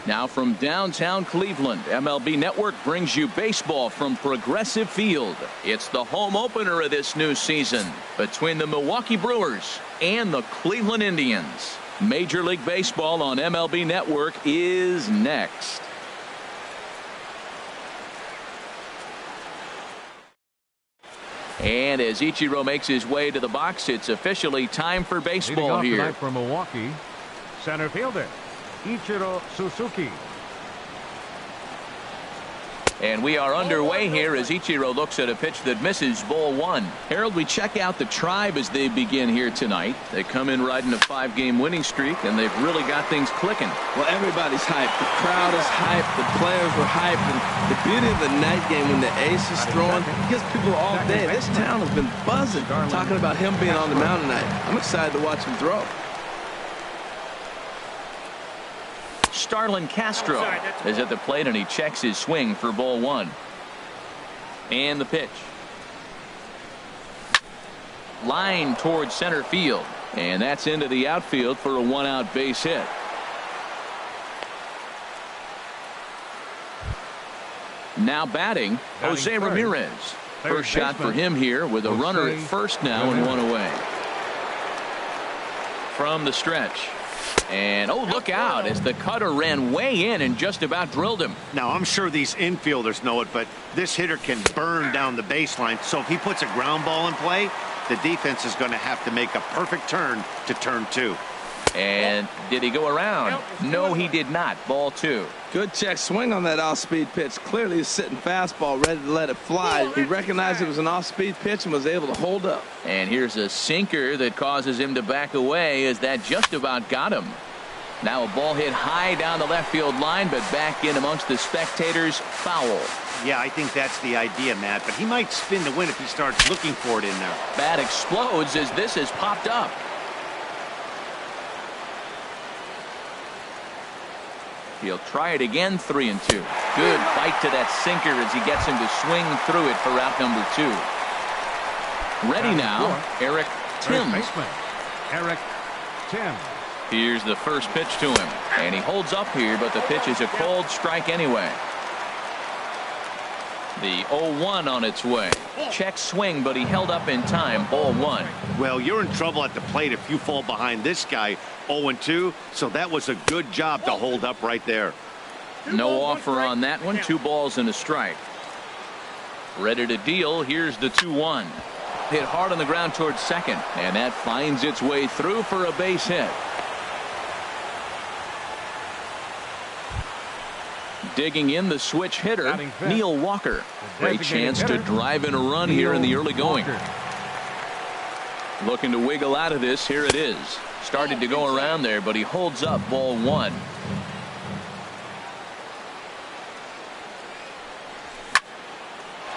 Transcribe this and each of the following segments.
Now from downtown Cleveland, MLB Network brings you baseball from Progressive Field. It's the home opener of this new season between the Milwaukee Brewers and the Cleveland Indians. Major League Baseball on MLB Network is next. And as Ichiro makes his way to the box, it's officially time for baseball here. Tonight for Milwaukee, center fielder Ichiro Suzuki. And we are underway here as Ichiro looks at a pitch that misses, ball one. Harold, we check out the Tribe as they begin here tonight. They come in riding a 5-game winning streak, and they've really got things clicking. Well, everybody's hyped. The crowd is hyped. The players were hyped. And the beauty of the night game when the ace is throwing, it gives people all day. This town has been buzzing talking about him being on the mound tonight. I'm excited to watch him throw. Starlin Castro is at the plate, and he checks his swing for ball one. And the pitch. Line towards center field, and that's into the outfield for a 1-out base hit. Now batting, Jose Ramirez. First shot for him here with a runner at first now and one away. From the stretch. And oh, look out as the cutter ran way in and just about drilled him. Now I'm sure these infielders know it, but this hitter can burn down the baseline. So if he puts a ground ball in play, the defense is going to have to make a perfect turn to turn two. And did he go around? No, he did not. Ball two. Good check swing on that off-speed pitch. Clearly he's sitting fastball ready to let it fly. He recognized it was an off-speed pitch and was able to hold up. And here's a sinker that causes him to back away as that just about got him. Now a ball hit high down the left field line, but back in amongst the spectators. Foul. Yeah, I think that's the idea, Matt, but he might spin to win if he starts looking for it in there. Bat explodes as this has popped up. He'll try it again, 3-2. Good bite to that sinker as he gets him to swing through it for out number 2. Ready now, Eric Timms. Eric Timms. Here's the first pitch to him, and he holds up here, but the pitch is a cold strike anyway. The 0-1 on its way. Check swing, but he held up in time. Ball one. Well, you're in trouble at the plate if you fall behind this guy. 0-2, so that was a good job to hold up right there. No offer on that one. 2 balls and a strike. Ready to deal. Here's the 2-1. Hit hard on the ground towards second, and that finds its way through for a base hit. Digging in, the switch hitter, Neil Walker. Great chance to drive in a run here in the early going. Looking to wiggle out of this. Here it is. Started to go around there, but he holds up. Ball one.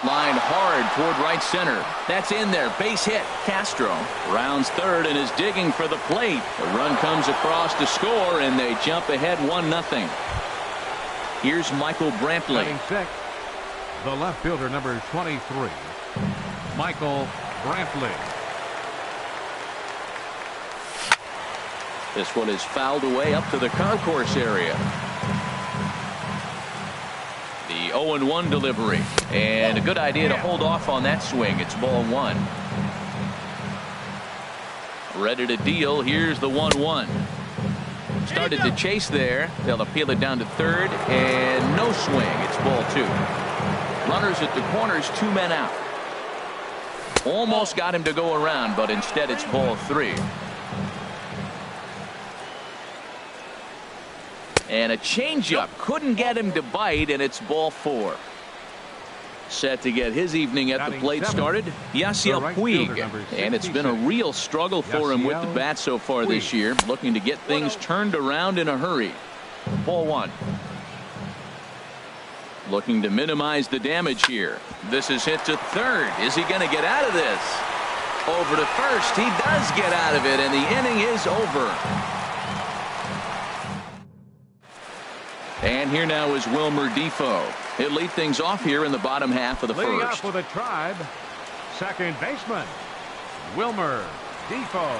Line hard toward right center. That's in there. Base hit. Castro rounds third and is digging for the plate. The run comes across to score, and they jump ahead 1-0. Here's Michael Brantley. The left fielder, number 23, Michael Brantley. This one is fouled away up to the concourse area. The 0-1 delivery, and a good idea to hold off on that swing. It's ball one. Ready to deal. Here's the 1-1. Started to chase there. They'll appeal it down to third, and no swing. It's ball two. Runners at the corners, 2 men out. Almost got him to go around, but instead it's ball three. And a changeup couldn't get him to bite, and it's ball four. Set to get his evening at the plate started, Yasiel Puig. And it's been a real struggle for him with the bat so far this year, looking to get things turned around in a hurry. Ball one. Looking to minimize the damage here. This is hit to third. Is he going to get out of this? Over to first. He does get out of it, and the inning is over. And here now is Wilmer Defoe. He'll lead things off here in the bottom half of the Leading first. off for the Tribe, second baseman, Wilmer Defoe.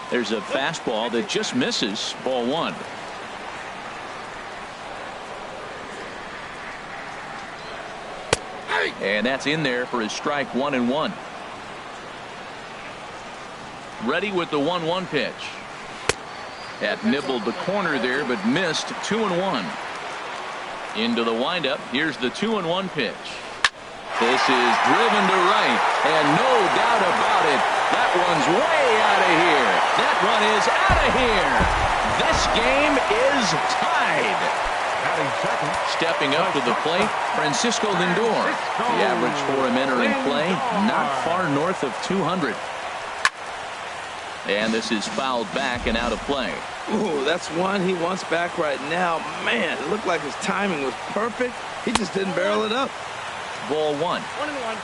There's a fastball that just misses. Ball one. And that's in there for his strike 1-1. Ready with the 1-1 pitch. That nibbled the corner there, but missed. 2-1. Into the windup. Here's the 2-1 pitch. This is driven to right, and no doubt about it, that one's way out of here. That one is out of here. This game is tied. Stepping up to the plate, Francisco Lindor. The average for him entering play, not far north of 200. And this is fouled back and out of play. Ooh, that's one he wants back right now. Man, it looked like his timing was perfect. He just didn't barrel it up. Ball 1. 1-1.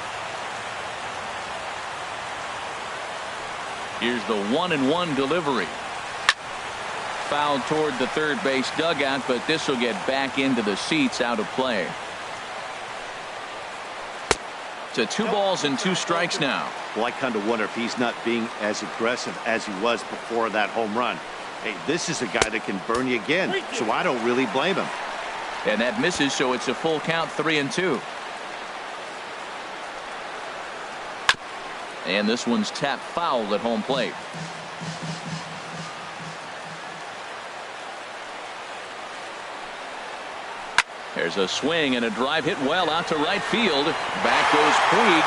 Here's the 1-1 delivery. Foul toward the third base dugout, but this will get back into the seats, out of play. To 2 balls and 2 strikes now. Well, I kind of wonder if he's not being as aggressive as he was before that home run. Hey, this is a guy that can burn you again, so I don't really blame him. And that misses, so it's a full count, 3-2. And this one's tapped foul at home plate. There's a swing and a drive hit well out to right field. Back goes Puig.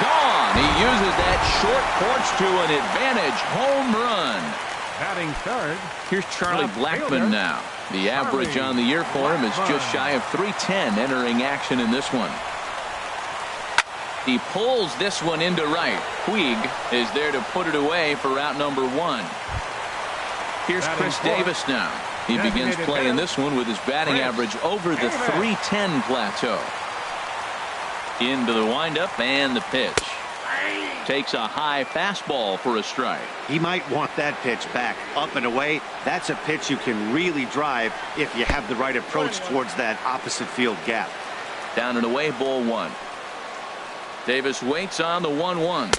Gone. He uses that short porch to an advantage. Home run. Batting third. Here's Charlie Blackmon now. The average on the year for him is just shy of 310 entering action in this one. He pulls this one into right. Puig is there to put it away for out number 1. Here's Chris Davis now. He begins playing this one with his batting average over the 310 plateau. Into the windup and the pitch. Takes a high fastball for a strike. He might want that pitch back, up and away. That's a pitch you can really drive if you have the right approach towards that opposite field gap. Down and away, ball 1. Davis waits on the 1-1.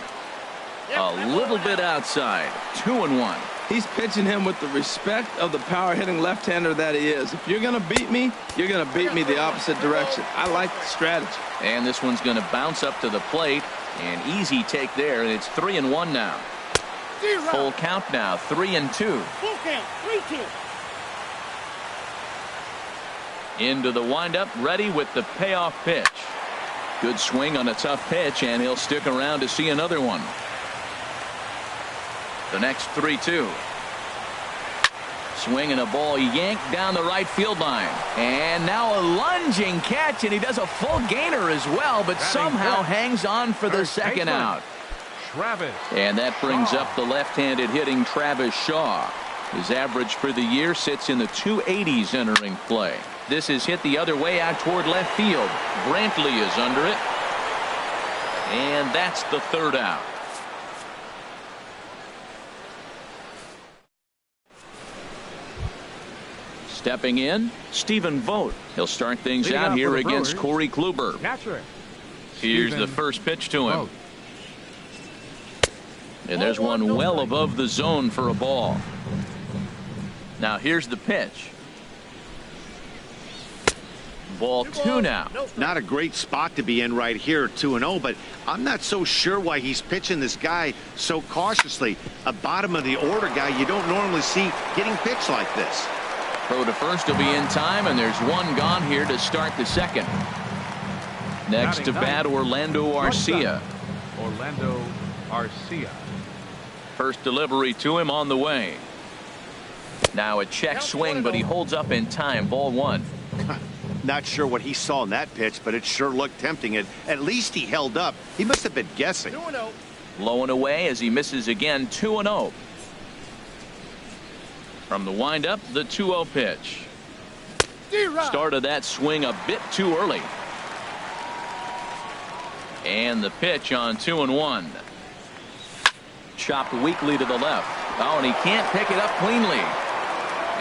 A little bit outside. 2-1. He's pitching him with the respect of the power-hitting left-hander that he is. If you're going to beat me, you're going to beat me the opposite direction. I like the strategy. And this one's going to bounce up to the plate. An easy take there, and it's 3-1 now. Full count now, 3-2. Full count, 3-2. Into the windup, ready with the payoff pitch. Good swing on a tough pitch, and he'll stick around to see another one. The next 3-2. Swing and a ball yanked down the right field line. And now a lunging catch, and he does a full gainer as well, but somehow hangs on for the second out. And that brings up the left-handed hitting Travis Shaw. His average for the year sits in the 280s entering play. This is hit the other way out toward left field. Brantley is under it. And that's the third out. Stepping in, Stephen Vogt. He'll start things out here against Corey Kluber. Here's the first pitch to him. And there's one well above the zone for a ball. Now here's the pitch. Ball 2 now. Not a great spot to be in right here, 2-0, but I'm not so sure why he's pitching this guy so cautiously. A bottom of the order guy you don't normally see getting pitched like this. Throw to first will be in time, and there's one gone here to start the second. Next to bat, Orlando Arcia. Orlando Arcia. First delivery to him on the way. Now a check swing, but he holds up in time. Ball 1. Not sure what he saw in that pitch, but it sure looked tempting. At least he held up. He must have been guessing. 2-0. Low and away as he misses again. 2-0. From the windup, the 2-0 pitch. Started that swing a bit too early. And the pitch on 2-1. Chopped weakly to the left. Oh, and he can't pick it up cleanly.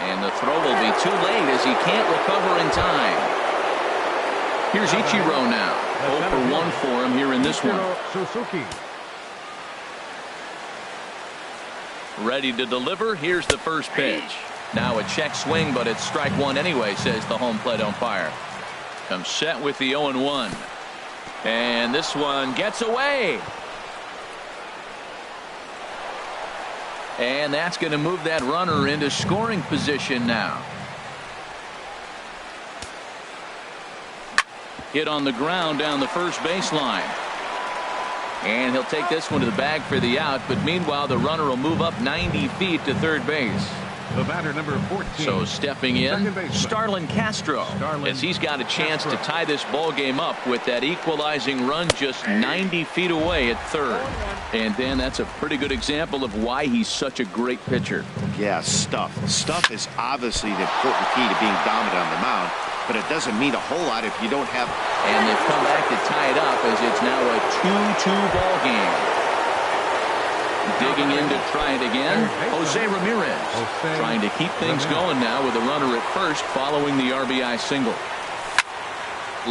And the throw will be too late as he can't recover in time. Here's Ichiro now. 0 for 1 for him here in this one. Suzuki. Ready to deliver. Here's the first pitch. Now a check swing, but it's strike 1 anyway, says the home plate umpire. Comes set with the 0-1. And this one gets away. And that's going to move that runner into scoring position now. Hit on the ground down the first baseline. And he'll take this one to the bag for the out. But meanwhile, the runner will move up 90 feet to third base. The batter, number 14. So stepping in, Starlin Castro, as he's got a chance to tie this ball game up with that equalizing run just 90 feet away at third. And then that's a pretty good example of why he's such a great pitcher. Yeah, stuff is obviously the important key to being dominant on the mound, but it doesn't mean a whole lot if you don't have. And they've come back to tie it up as it's now a 2-2 ball game. Digging in to try it again, Jose Ramirez trying to keep things going now with a runner at first following the RBI single.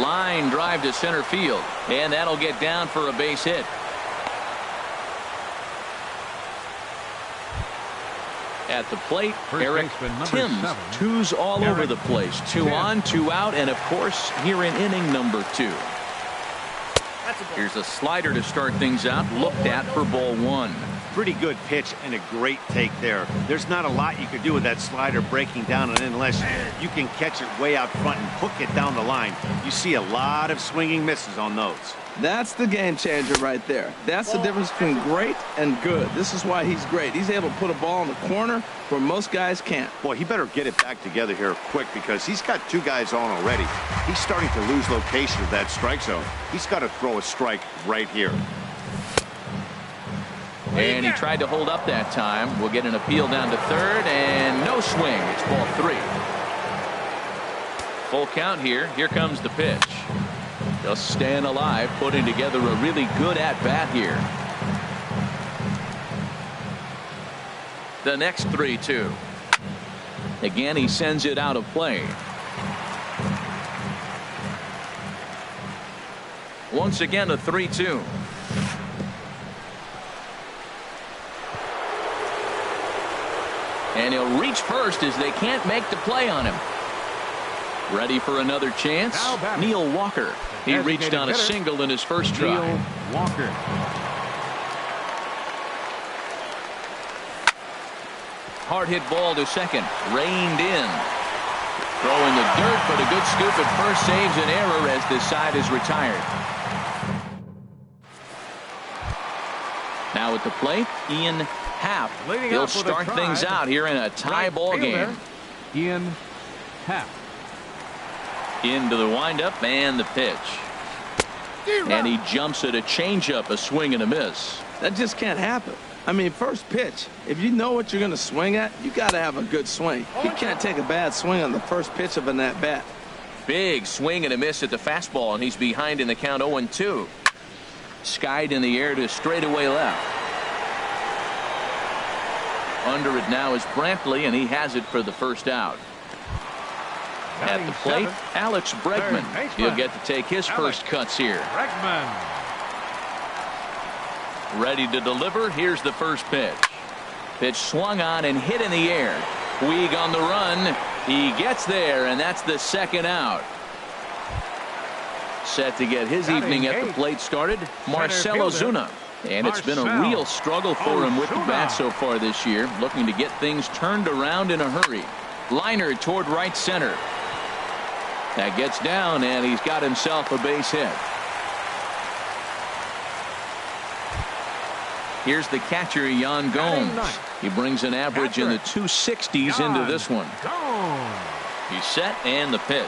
Line drive to center field, and that'll get down for a base hit. At the plate, Eric Timms, twos all over the place. 2 on, 2 out, and of course here in inning number 2. Here's a slider to start things out, looked at for ball 1. Pretty good pitch and a great take there. There's not a lot you could do with that slider breaking down, and unless you can catch it way out front and hook it down the line, you see a lot of swinging misses on those. That's the game changer right there. That's the difference between great and good. This is why he's great. He's able to put a ball in the corner where most guys can't. Boy, he better get it back together here quick because he's got 2 guys on already. He's starting to lose location of that strike zone. He's got to throw a strike right here. And he tried to hold up that time. We'll get an appeal down to third, and no swing. It's ball 3. Full count here. Here comes the pitch. Just staying alive, putting together a really good at-bat here. The next 3-2. Again, he sends it out of play. Once again, a 3-2. And he'll reach first as they can't make the play on him. Ready for another chance? Neil Walker. He reached on a single in his first try. Neil Walker. Hard hit ball to second. Reined in. Throwing the dirt, but a good scoop at first saves an error as this side is retired. Now at the plate, Ian Happ. He'll start things out here in a tie ball game. Ian Happ. Into the windup and the pitch. And he jumps at a changeup, a swing and a miss. That just can't happen. I mean, first pitch, if you know what you're going to swing at, you got to have a good swing. You can't take a bad swing on the first pitch of an at-bat. Big swing and a miss at the fastball, and he's behind in the count 0-2. Skied in the air to straightaway left. Under it now is Brantley, and he has it for the first out. At the plate, Alex Bregman. He'll get to take his first cuts here. Bregman. Ready to deliver. Here's the first pitch. Pitch swung on and hit in the air. Puig on the run. He gets there, and that's the second out. Set to get his evening at the plate started, Marcell Ozuna. And it's been a real struggle for him with the bat so far this year, looking to get things turned around in a hurry. Liner toward right center. That gets down, and he's got himself a base hit. Here's the catcher, Yan Gomes. He brings an average in the 260s into this one. He's set, and the pitch.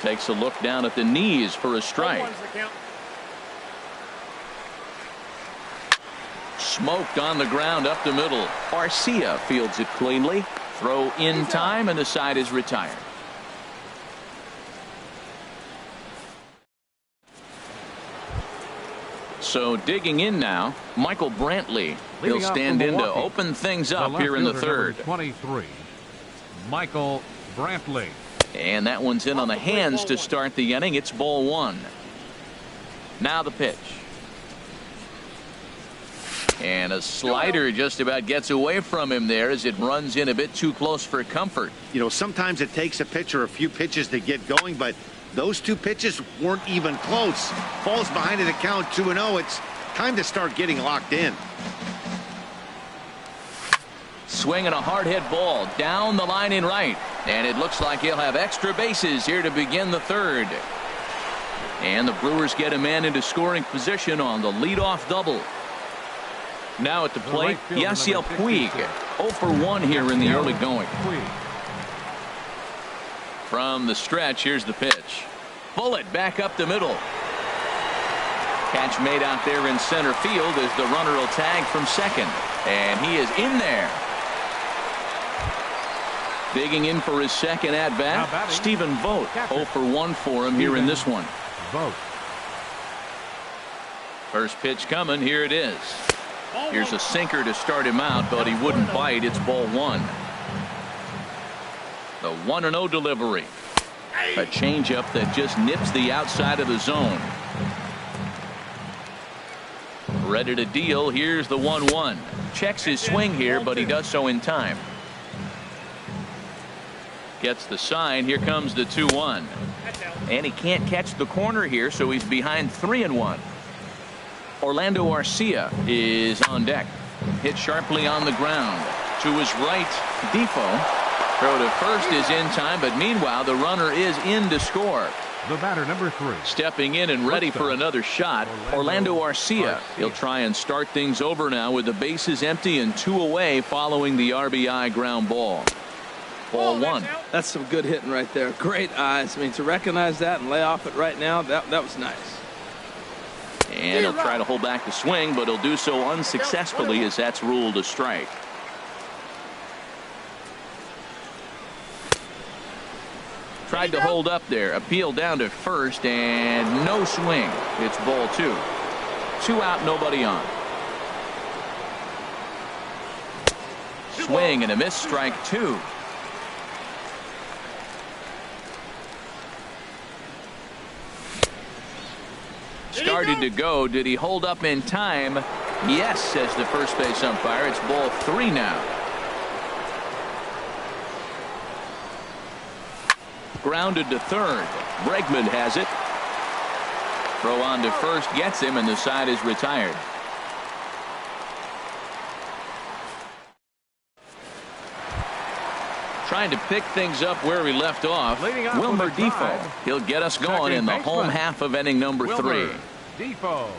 Takes a look down at the knees for a strike. Smoked on the ground up the middle. Arcia fields it cleanly. Throw in time, and the side is retired. So digging in now, Michael Brantley. He'll stand in to open things up here in the third. 23, Michael Brantley. And that one's in on the hands to start the inning. It's ball 1. Now the pitch. And a slider just about gets away from him there as it runs in a bit too close for comfort. You know, sometimes it takes a pitcher a few pitches to get going, but Those two pitches weren't even close. Falls behind at a count 2-0. It's time to start getting locked in. Swinging a hard hit ball down the line in right, and it looks like he'll have extra bases here to begin the third. And the Brewers get a man into scoring position on the leadoff double. Now at the plate, Yasiel Puig, 0 for 1 here in the early going. From the stretch, here's the pitch. Bullet back up the middle. Catch made out there in center field as the runner will tag from second, and he is in there. Digging in for his second at bat, Stephen Vogt, 0 for 1 for him here in this one. First pitch coming. Here it is. Here's a sinker to start him out, but he wouldn't bite. It's ball 1. The 1-0 delivery. A changeup that just nips the outside of the zone. Ready to deal. Here's the 1-1. Checks his swing here, but he does so in time. Gets the sign. Here comes the 2-1. And he can't catch the corner here, so he's behind 3-1. Orlando Arcia is on deck. Hit sharply on the ground. To his right, Defoe. Throw to first is in time, but meanwhile the runner is in to score. The batter, number 3. Stepping in and ready for another shot, Orlando Arcia. He'll try and start things over now with the bases empty and 2 away following the RBI ground ball. Ball 1. That's some good hitting right there. Great eyes. I mean, to recognize that and lay off it right now, that was nice. And he'll try to hold back the swing, but he'll do so unsuccessfully as that's ruled a strike. Tried to hold up there. Appeal down to first, and no swing. It's ball 2. 2 out, nobody on. Swing and a miss, strike 2. Started to go. Did he hold up in time? Yes, says the first base umpire. It's ball 3 now. Grounded to third. Bregman has it. Throw on to first gets him, and the side is retired. Trying to pick things up where we left off. Wilmer Defoe. He'll get us going in the home half of inning number 3. Defoe.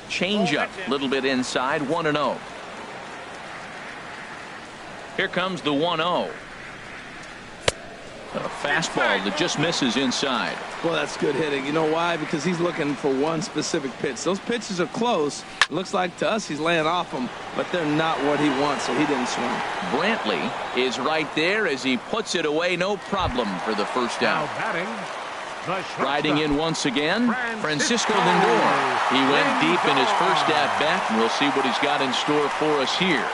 Change up, a little bit inside, 1-0. Here comes the 1-0. A fastball that just misses inside. Well, that's good hitting. You know why? Because he's looking for one specific pitch. Those pitches are close. It looks like to us he's laying off them, but they're not what he wants, so he didn't swing. Brantley is right there as he puts it away. No problem for the first out. Riding in once again, Francisco Lindor. He went deep in his first at bat, and we'll see what he's got in store for us here.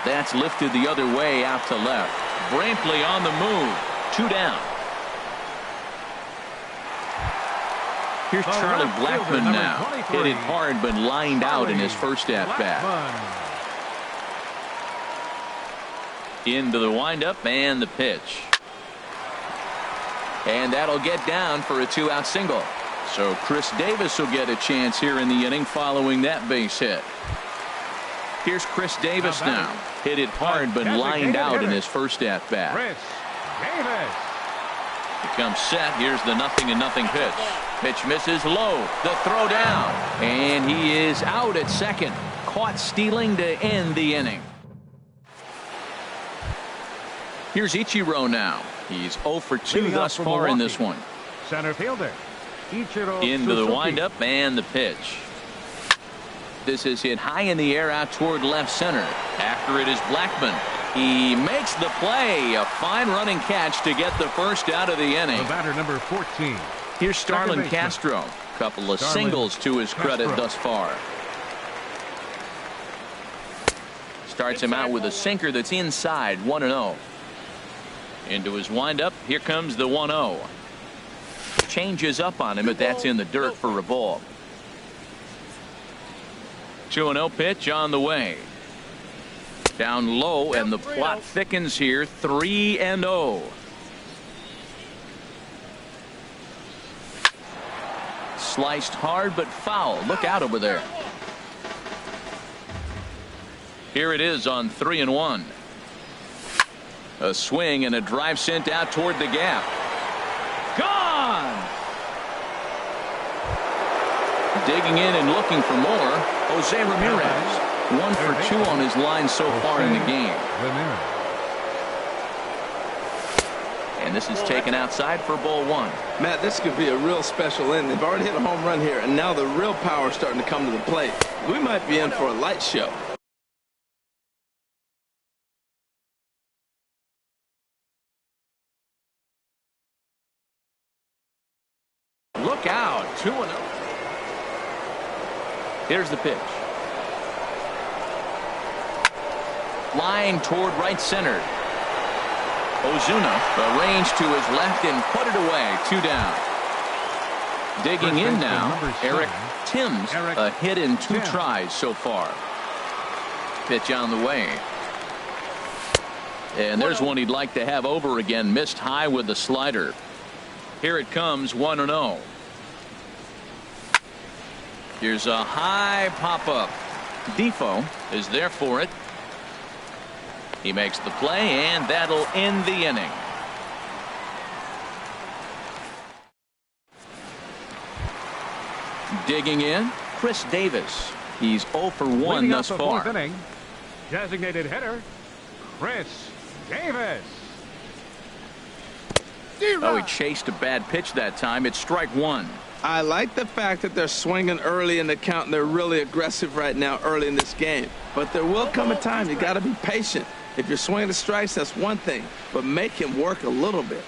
That's lifted the other way out to left. Brantley on the move. 2 down. Here's Charlie Blackmon now. Hit it hard but lined out in his first at bat. Into the windup and the pitch. And that'll get down for a 2-out single. So Chris Davis will get a chance here in the inning following that base hit. Here's Chris Davis now. Hit it hard but lined out in his first at bat. Davis. Becomes set. Here's the 0-0 pitch. Pitch misses low. The throw down. And he is out at second. Caught stealing to end the inning. Here's Ichiro now. He's 0 for 2 thus far in this one. Center fielder. Ichiro into the Suzuki. windup and the pitch. This is hit high in the air out toward left center. After it is Blackmon. He makes the play. A fine running catch to get the first out of the inning. The batter, number 14. Here's Starlin Castro. Couple of singles to his credit thus far. Starts him out with a sinker that's inside. 1-0. Into his windup. Here comes the 1-0. Changes up on him, but that's in the dirt for a ball. 2-0 pitch on the way. Down low, and the plot thickens here. 3-0. sliced hard but foul. Look out over there. Here it is on 3-1. A swing and a drive sent out toward the gap. Gone! Digging in and looking for more, Jose Ramirez. 1 for 2 on his line so far in the game. And this is taken outside for ball 1. Matt, this could be a real special inning. They've already hit a home run here, and now the real power is starting to come to the plate. We might be in for a light show. Look out, 2-0. Here's the pitch. Line toward right center. Ozuna arranged to his left and put it away. 2 down. Digging in now, Eric Timms. A hit in 2 tries so far. Pitch on the way. And there's one he'd like to have over again. Missed high with the slider. Here it comes, 1-0. Here's a high pop-up. Defoe is there for it. He makes the play, and that'll end the inning. Digging in, Chris Davis. He's 0 for 1 thus far. Inning, designated hitter, Chris Davis. Oh, he chased a bad pitch that time. It's strike 1. I like the fact that they're swinging early in the count, and they're really aggressive right now early in this game. But there will come a time you got to be patient. If you're swinging the strikes, that's one thing, but make him work a little bit.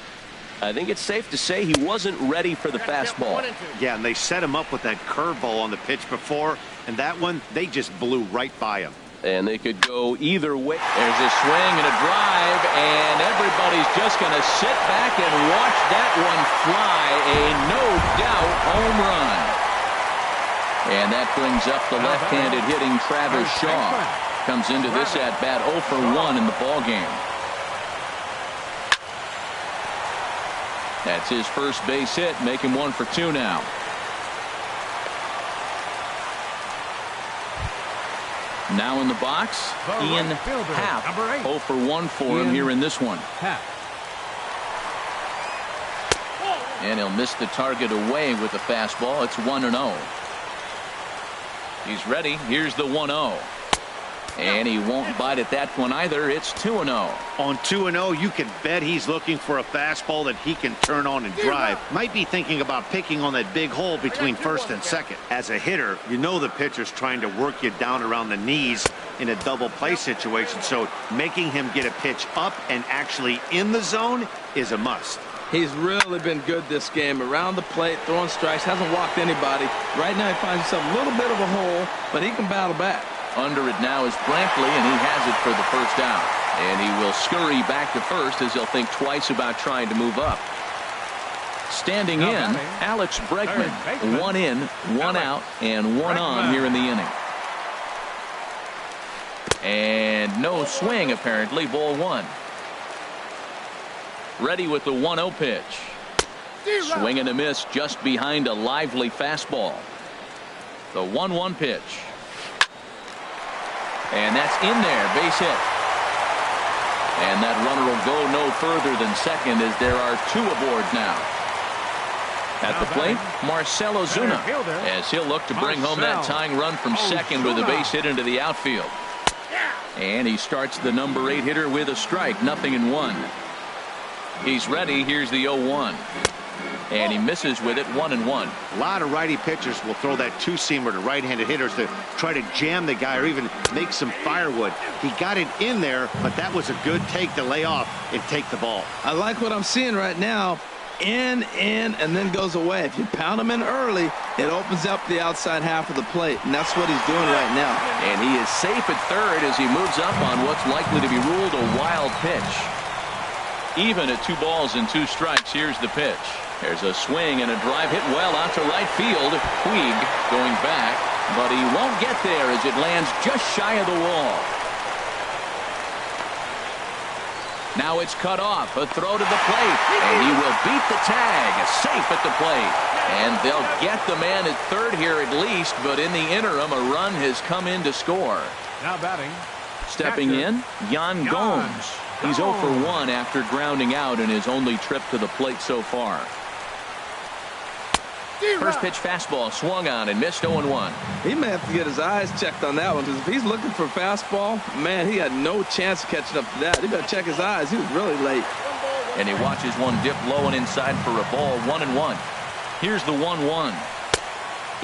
I think it's safe to say he wasn't ready for the fastball. Yeah, and they set him up with that curveball on the pitch before, and that one, they just blew right by him. And they could go either way. There's a swing and a drive, and everybody's just going to sit back and watch that one fly. A no-doubt home run. And that brings up the left-handed hitting Travis Shaw. Comes into this at-bat 0 for 1 in the ballgame. That's his first base hit, make him 1 for 2 now. Now in the box, Ian Happ. 0 for 1 for him here in this one. And he'll miss the target away with the fastball. It's 1-0. He's ready. Here's the 1-0. And he won't bite at that one either. It's 2-0. On 2-0, you can bet he's looking for a fastball that he can turn on and drive. Might be thinking about picking on that big hole between first and second. As a hitter, you know the pitcher's trying to work you down around the knees in a double play situation. So making him get a pitch up and actually in the zone is a must. He's really been good this game. Around the plate, throwing strikes, hasn't walked anybody. Right now he finds himself a little bit of a hole, but he can battle back. Under it now is Brantley, and he has it for the first out. And he will scurry back to first as he'll think twice about trying to move up. Standing in, Alex Bregman. 1 in, 1 out, and 1 on here in the inning. And no swing, apparently. Ball 1. Ready with the 1-0 pitch. Swing and a miss just behind a lively fastball. The 1-1 pitch. And that's in there, base hit. And that runner will go no further than second as there are 2 aboard now. At the plate, Marcell Ozuna, as he'll look to bring home that tying run from second with a base hit into the outfield. And he starts the number 8 hitter with a strike, 0-1. He's ready. Here's the 0-1. And he misses with it, 1-1. A lot of righty pitchers will throw that two-seamer to right-handed hitters to try to jam the guy or even make some firewood. He got it in there, but that was a good take to lay off and take the ball. I like what I'm seeing right now. In, and then goes away. If you pound him in early, it opens up the outside half of the plate, and that's what he's doing right now. And he is safe at third as he moves up on what's likely to be ruled a wild pitch. Even at 2 balls and 2 strikes, here's the pitch. There's a swing and a drive hit well out to right field. Puig going back, but he won't get there as it lands just shy of the wall. Now it's cut off. A throw to the plate, and he will beat the tag. Safe at the plate. And they'll get the man at third here at least, but in the interim, a run has come in to score. Now batting. Stepping in, Yan Gomes. He's 0 for 1 after grounding out in his only trip to the plate so far. First pitch fastball swung on and missed 0-1. He may have to get his eyes checked on that one, because if he's looking for fastball, man, he had no chance of catching up to that. He better check his eyes. He was really late. And he watches one dip low and inside for a ball. 1-1. Here's the 1-1.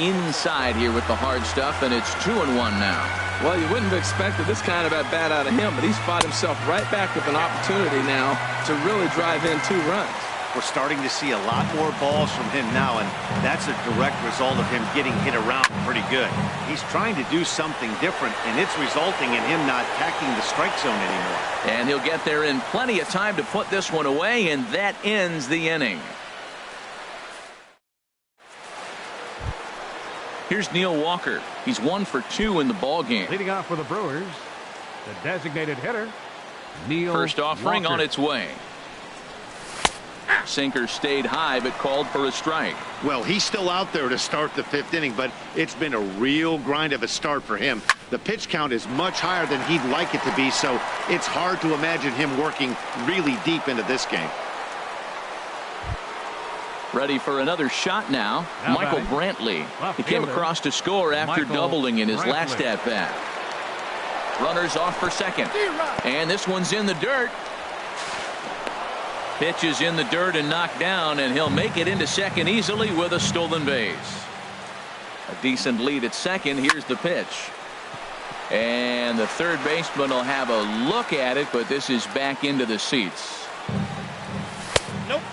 Inside here with the hard stuff, and it's 2-1 now. Well, you wouldn't have expected this kind of at bat out of him, but he's fought himself right back with an opportunity now to really drive in 2 runs. We're starting to see a lot more balls from him now, and that's a direct result of him getting hit around pretty good. He's trying to do something different, and it's resulting in him not attacking the strike zone anymore. And he'll get there in plenty of time to put this one away, and that ends the inning. Here's Neil Walker. He's 1 for 2 in the ball game. Leading off for the Brewers, the designated hitter, Neil First offering Walker. on its way. Sinker stayed high but called for a strike. Well, he's still out there to start the 5th inning, but it's been a real grind of a start for him. The pitch count is much higher than he'd like it to be, so it's hard to imagine him working really deep into this game. Ready for another shot now. Michael Brantley. He came across to score after doubling in his last at bat. Runners off for second. And this one's in the dirt. Pitch is in the dirt and knocked down, and he'll make it into second easily with a stolen base. A decent lead at second. Here's the pitch. And the third baseman will have a look at it, but this is back into the seats.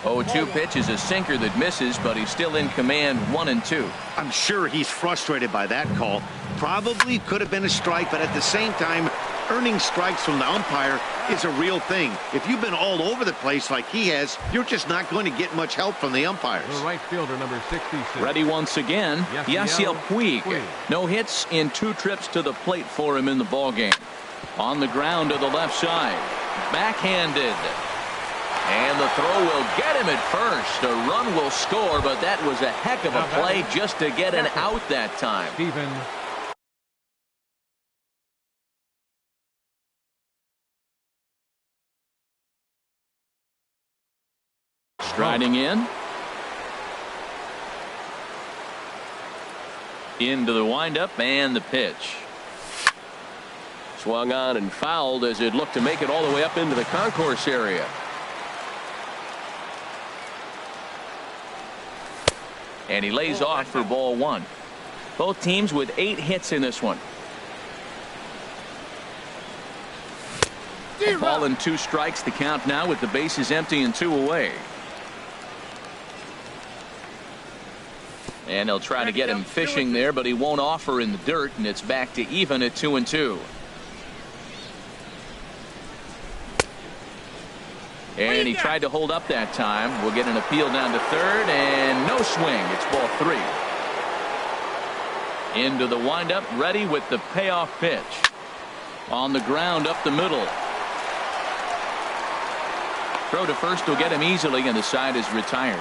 0-2 pitch is a sinker that misses, but he's still in command. 1-2. I'm sure he's frustrated by that call. Probably could have been a strike, but at the same time, earning strikes from the umpire is a real thing. If you've been all over the place like he has, you're just not going to get much help from the umpires. The right fielder, number 66. Ready once again, Yasiel Puig. No hits in 2 trips to the plate for him in the ballgame. On the ground to the left side. Backhanded. And the throw will get him at first. A run will score, but that was a heck of a play just to get an out that time. Steven. Striding in. Into the windup and the pitch. Swung on and fouled as it looked to make it all the way up into the concourse area. And he lays off for ball 1. Both teams with 8 hits in this one. A ball and 2 strikes to count now with the bases empty and 2 away. And they'll try to get him fishing there, but he won't offer in the dirt, and it's back to even at 2-2. And he tried to hold up that time. We'll get an appeal down to third, and no swing. It's ball 3. Into the windup, ready with the payoff pitch. On the ground up the middle. Throw to first will get him easily, and the side is retired.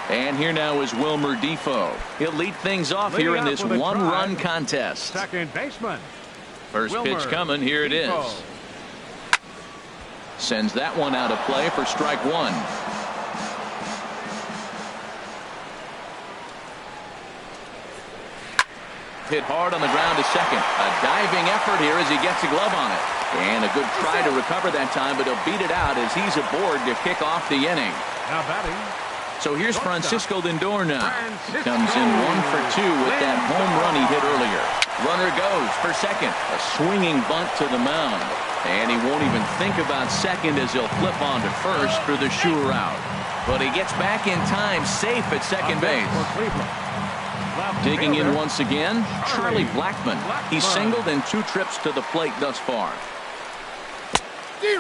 And here now is Wilmer Defoe. He'll lead things off here in this 1-run contest. Second baseman. First pitch coming. Here it is. Sends that one out of play for strike 1. Hit hard on the ground to second. A diving effort here as he gets a glove on it. And a good try to recover that time, but he'll beat it out as he's aboard to kick off the inning. Now batting. So here's Francisco Lindor now. He comes in 1 for 2 with that home run he hit earlier. Runner goes for second. A swinging bunt to the mound. And he won't even think about second as he'll flip on to first for the sure out. But he gets back in time, safe at second base. Digging in once again, Charlie Blackmon. He's singled in 2 trips to the plate thus far.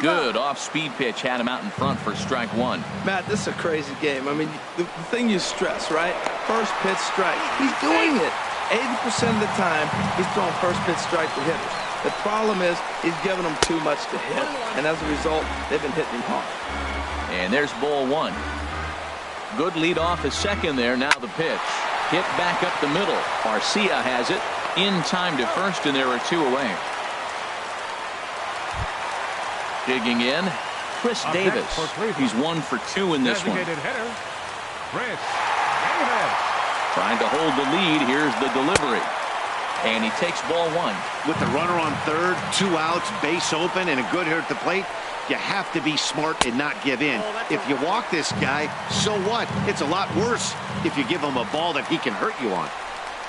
Good off-speed pitch had him out in front for strike 1. Matt, this is a crazy game. I mean, the thing you stress, right? First pitch strike. He's doing it. 80% of the time, he's throwing first pitch strike to hitters. The problem is he's giving them too much to hit, and as a result, they've been hitting him hard. And there's ball one. Good lead off is second there. Now the pitch. Hit back up the middle. Garcia has it. In time to first, and there are two away. Digging in, Chris Davis. He's 1 for 2 in this one. Hitter, Chris Davis. Trying to hold the lead. Here's the delivery. And he takes ball one. With the runner on third, 2 outs, base open, and a good hitter at the plate, you have to be smart and not give in. If you walk this guy, so what? It's a lot worse if you give him a ball that he can hurt you on.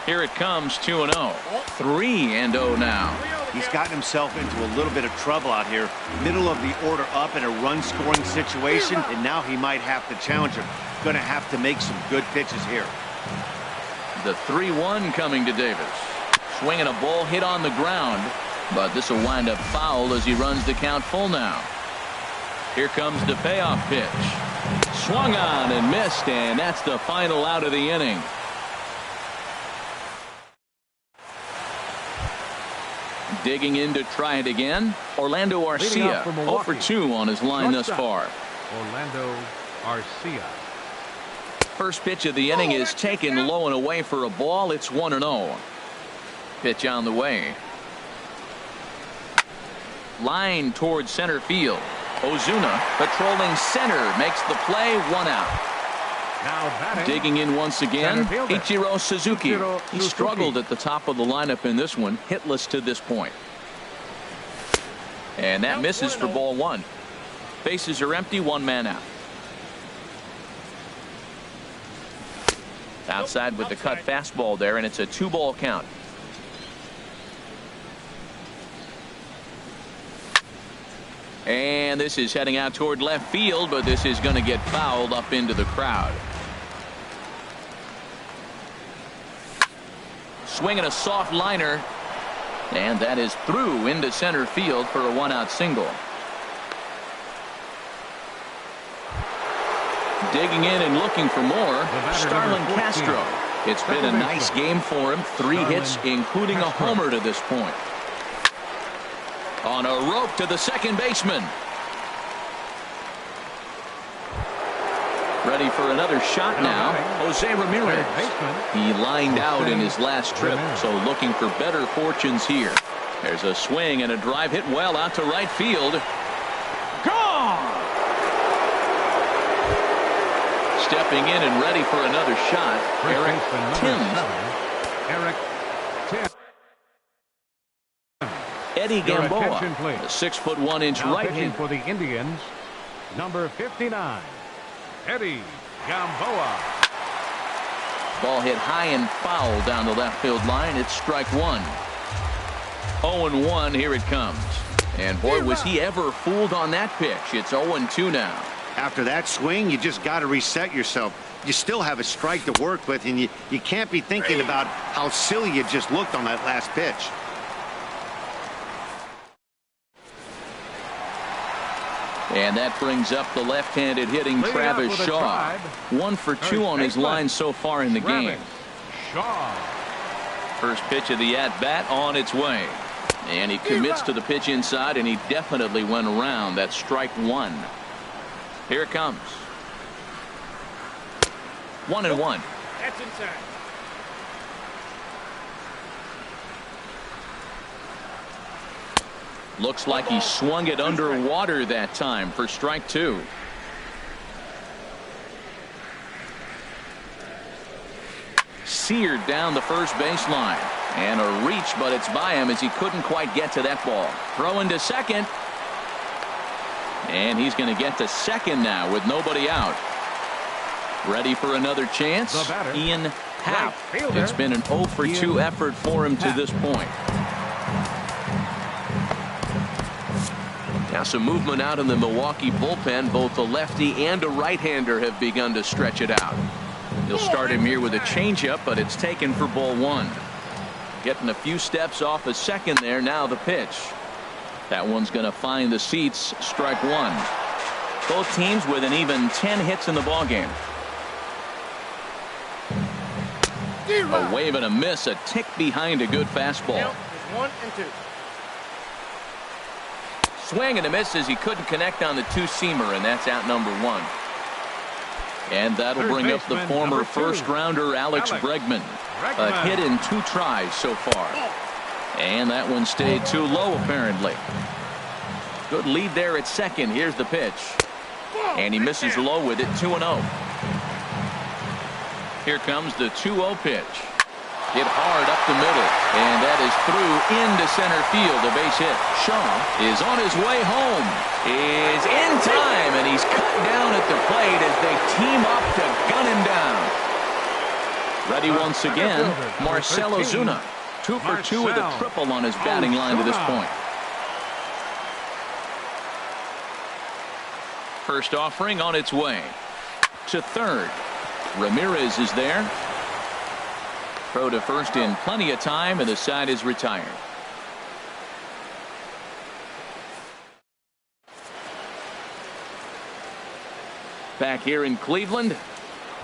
Here it comes, 2-0. 3-0 now. He's gotten himself into a little bit of trouble out here. Middle of the order up in a run-scoring situation, and now he might have to challenge him. Going to have to make some good pitches here. The 3-1 coming to Davis. Swinging a ball hit on the ground, but this will wind up foul as he runs the count full now. Here comes the payoff pitch. Swung on and missed, and that's the final out of the inning. Digging in to try it again, Orlando Arcia, 0 for 2 on his line thus far. Orlando Arcia. First pitch of the inning is taken low and away for a ball. It's 1-0. Pitch on the way. Line towards center field. Ozuna patrolling center makes the play. 1 out. Now digging in once again, Ichiro Suzuki. He struggled at the top of the lineup in this one, hitless to this point. And that misses for ball one. Bases are empty, 1 man out. Outside with the cut fastball there, and it's a 2-ball count. And this is heading out toward left field, but this is going to get fouled up into the crowd. Swinging a soft liner, and that is through into center field for a 1-out single. Digging in and looking for more, Starlin Castro. It's been a nice game for him. 3 hits, including a homer to this point. On a rope to the second baseman. Ready for another shot now, Jose Ramirez. He lined out in his last trip, so looking for better fortunes here. There's a swing and a drive hit well out to right field. Gone! Stepping in and ready for another shot, Eric Tim. Eddie Gamboa, the 6'1" right-hander for the Indians, number 59, Eddie Gamboa. Ball hit high and foul down the left field line. It's strike 1. 0-1. Here it comes. And boy, was he ever fooled on that pitch. It's 0-2 now. After that swing, you just got to reset yourself. You still have a strike to work with, and you can't be thinking about how silly you just looked on that last pitch. And that brings up the left-handed hitting Travis Shaw. 1 for 2 on his line so far in the game. First pitch of the at-bat on its way. And he commits to the pitch inside, and he definitely went around. That's strike 1. Here it comes. 1-1. That's inside. Looks like he swung it underwater that time for strike 2. Seared down the first baseline. And a reach, but it's by him as he couldn't quite get to that ball. Throw into second. And he's going to get to second now with nobody out. Ready for another chance? Ian Happ. It's been an 0 for 2 effort for him to this point. Now some movement out in the Milwaukee bullpen. Both a lefty and a right-hander have begun to stretch it out. He'll start him here with a changeup, but it's taken for ball 1. Getting a few steps off a second there. Now the pitch. That one's going to find the seats. Strike 1. Both teams with an even 10 hits in the ballgame. A wave and a miss. A tick behind a good fastball. 1 and 2. Swing and a miss as he couldn't connect on the two-seamer, and that's out number one. And that'll bring up the former first-rounder Alex Bregman. A hit in 2 tries so far. And that one stayed too low, apparently. Good lead there at second. Here's the pitch. And he misses low with it, 2-0. Here comes the 2-0 pitch. Hit hard up the middle, and that is through into center field, a base hit. Shaw is on his way home, is in time, and he's cut down at the plate as they team up to gun him down. Ready once again, Marcell Ozuna. 2 for 2 with a triple on his batting line to this point. First offering on its way to third. Ramirez is there. Throw to first in plenty of time, and the side is retired. Back here in Cleveland,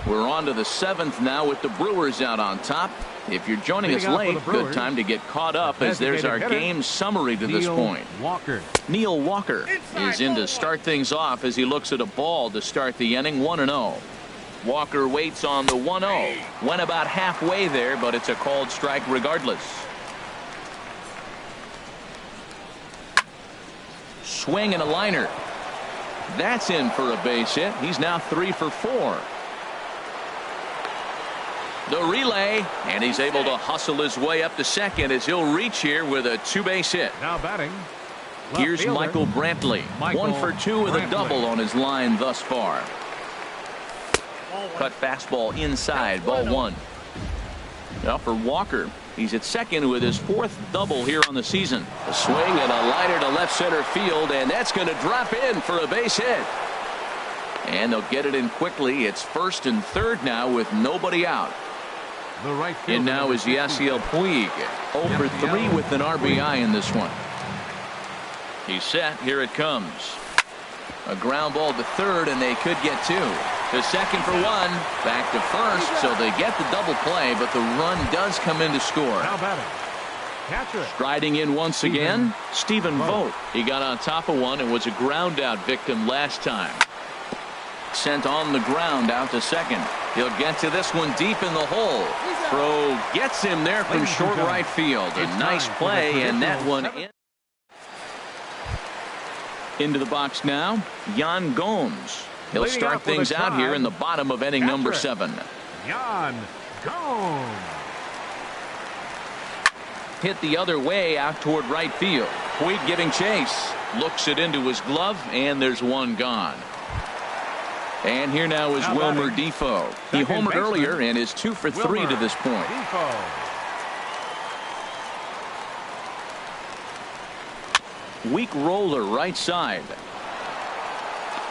we're on to the 7th now with the Brewers out on top. If you're joining us late, good time to get caught up as there's our game summary to this point. Neil Walker is in to start things off as he looks at a ball to start the inning, 1-0. Walker waits on the 1-0. Went about halfway there, but it's a called strike regardless. Swing and a liner. That's in for a base hit. He's now 3 for 4. The relay, and he's able to hustle his way up to second as he'll reach here with a 2-base hit. Now batting. Here's Michael Brantley. 1 for 2 with a double on his line thus far. Cut fastball inside, ball 1. Now for Walker, he's at second with his 4th double here on the season. A swing and a liner to left center field, and that's going to drop in for a base hit. And they'll get it in quickly. It's first and third now with nobody out. And now is Yasiel Puig. 0 for 3 with an RBI in this one. He's set. Here it comes. A ground ball to third, and they could get 2. To second for 1. Back to first, so they get the double play, but the run does come in to score. Striding in once again, Stephen Vogt. He got on top of one and was a ground out victim last time. Sent on the ground out to second. He'll get to this one deep in the hole. Throw gets him there from short right field. A nice play, and that one in. Into the box now, Yan Gomes. He'll start things out here in the bottom of inning number 7. Yan Gomes. Hit the other way out toward right field. Puig giving chase. Looks it into his glove, and there's one gone. And here now is Wilmer Defoe. He homered earlier and is 2 for 3 to this point. Weak roller right side.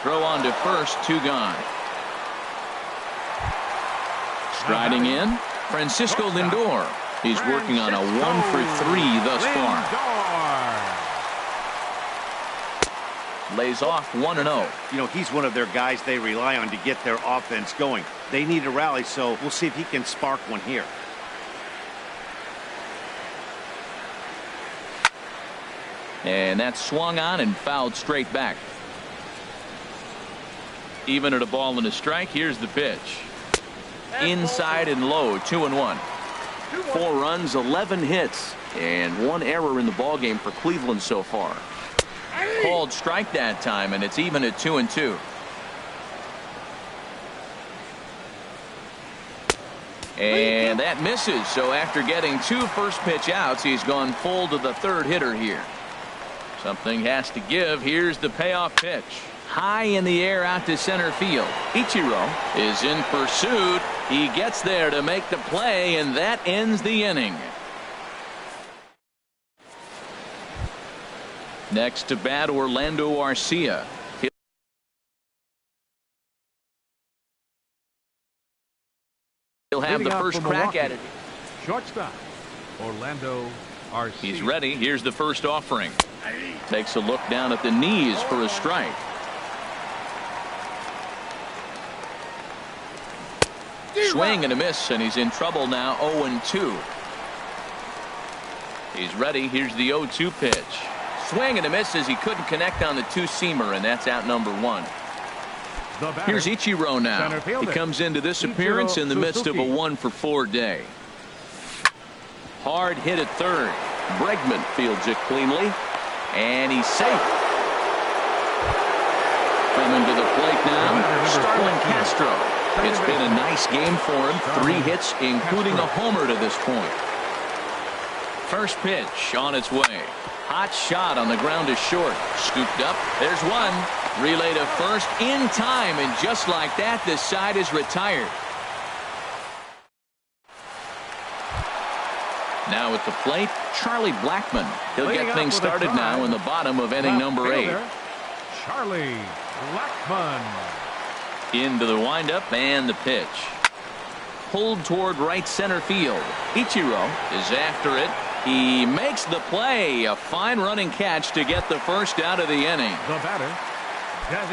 Throw on to first, 2 gone. Striding in, Francisco Lindor. He's working on a 1 for 3 thus far. Lays off 1-0. You know, he's one of their guys they rely on to get their offense going. They need a rally, so we'll see if he can spark one here. And that's swung on and fouled straight back. Even at a ball and a strike, here's the pitch. Inside and low, 2-1. 4 runs, 11 hits, and 1 error in the ballgame for Cleveland so far. Called strike that time, and it's even at 2-2. And that misses, so after getting 2 first pitch outs, he's gone full to the 3rd hitter here. Something has to give. Here's the payoff pitch. High in the air out to center field. Ichiro is in pursuit. He gets there to make the play, and that ends the inning. Next to bat, Orlando Arcia. He'll have the first crack at it. Shortstop, Orlando Arcia. He's ready. Here's the first offering. Takes a look down at the knees for a strike. Swing and a miss, and he's in trouble now, 0-2. He's ready. Here's the 0-2 pitch. Swing and a miss as he couldn't connect on the two-seamer, and that's out number one. Here's Ichiro now. He comes into this appearance in the midst of a 1-for-4 day. Hard hit at third. Bregman fields it cleanly, and he's safe. Coming to the plate now, Starlin Castro. It's been a nice game for him. 3 hits, including a homer to this point. First pitch on its way. Hot shot on the ground is short. Scooped up. There's one. Relay to first in time, and just like that, this side is retired. Now at the plate, Charlie Blackmon. He'll get things started now in the bottom of inning number 8. Charlie Blackmon. Into the windup and the pitch. Pulled toward right center field. Ichiro is after it. He makes the play. A fine running catch to get the first out of the inning. The batter.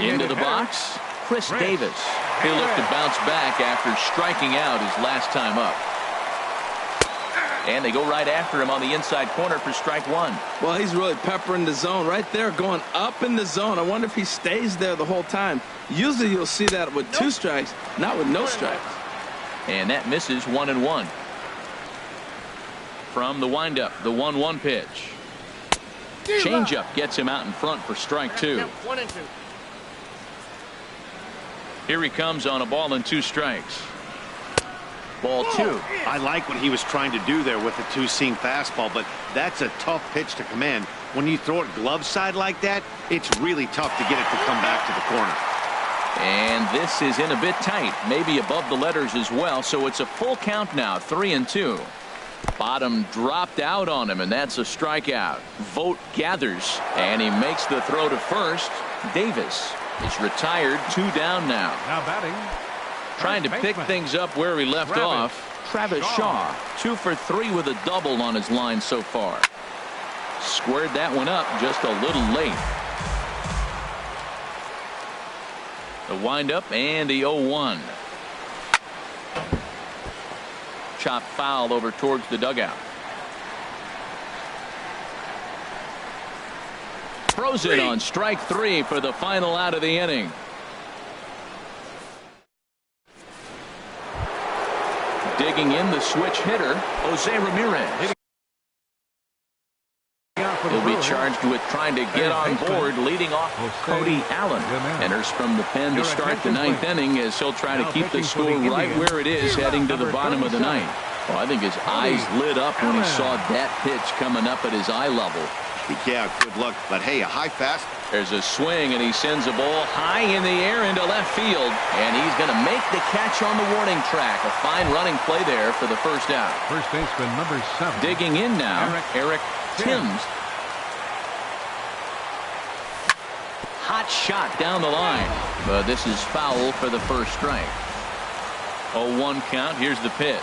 Into the box, Chris Davis. He'll look to bounce back after striking out his last time up. And they go right after him on the inside corner for strike one. Well, he's really peppering the zone right there, going up in the zone. I wonder if he stays there the whole time. Usually you'll see that with 2 strikes, not with no strikes. And that misses 1-1. From the windup, the 1-1 pitch. Changeup gets him out in front for strike 2. Here he comes on a ball and 2 strikes. Ball 2. I like what he was trying to do there with the two-seam fastball, but that's a tough pitch to command. When you throw it glove side like that, it's really tough to get it to come back to the corner. And this is in a bit tight, maybe above the letters as well, so it's a full count now, 3-2. Bottom dropped out on him, and that's a strikeout. Vogt gathers, and he makes the throw to first. Davis is retired, 2 down now. Now batting. Trying to pick things up where he left off. Travis Shaw, 2 for 3 with a double on his line so far. Squared that one up just a little late. The windup and the 0-1. Chop foul over towards the dugout. Throws it on strike 3 for the final out of the inning. Digging in the switch hitter, Jose Ramirez. He'll be charged with trying to get on board, leading off Cody Allen. Enters from the pen to start the 9th inning as he'll try to keep the score right where it is heading to the bottom of the 9th. Well, I think his eyes lit up when he saw that pitch coming up at his eye level. Yeah, good luck, but hey, a high fast. There's a swing, and he sends a ball high in the air into left field, and he's going to make the catch on the warning track. A fine running play there for the first out. First baseman number 7. Digging in now, Eric Timms. Hot shot down the line, but this is foul for the first strike. 0-1 count. Here's the pitch.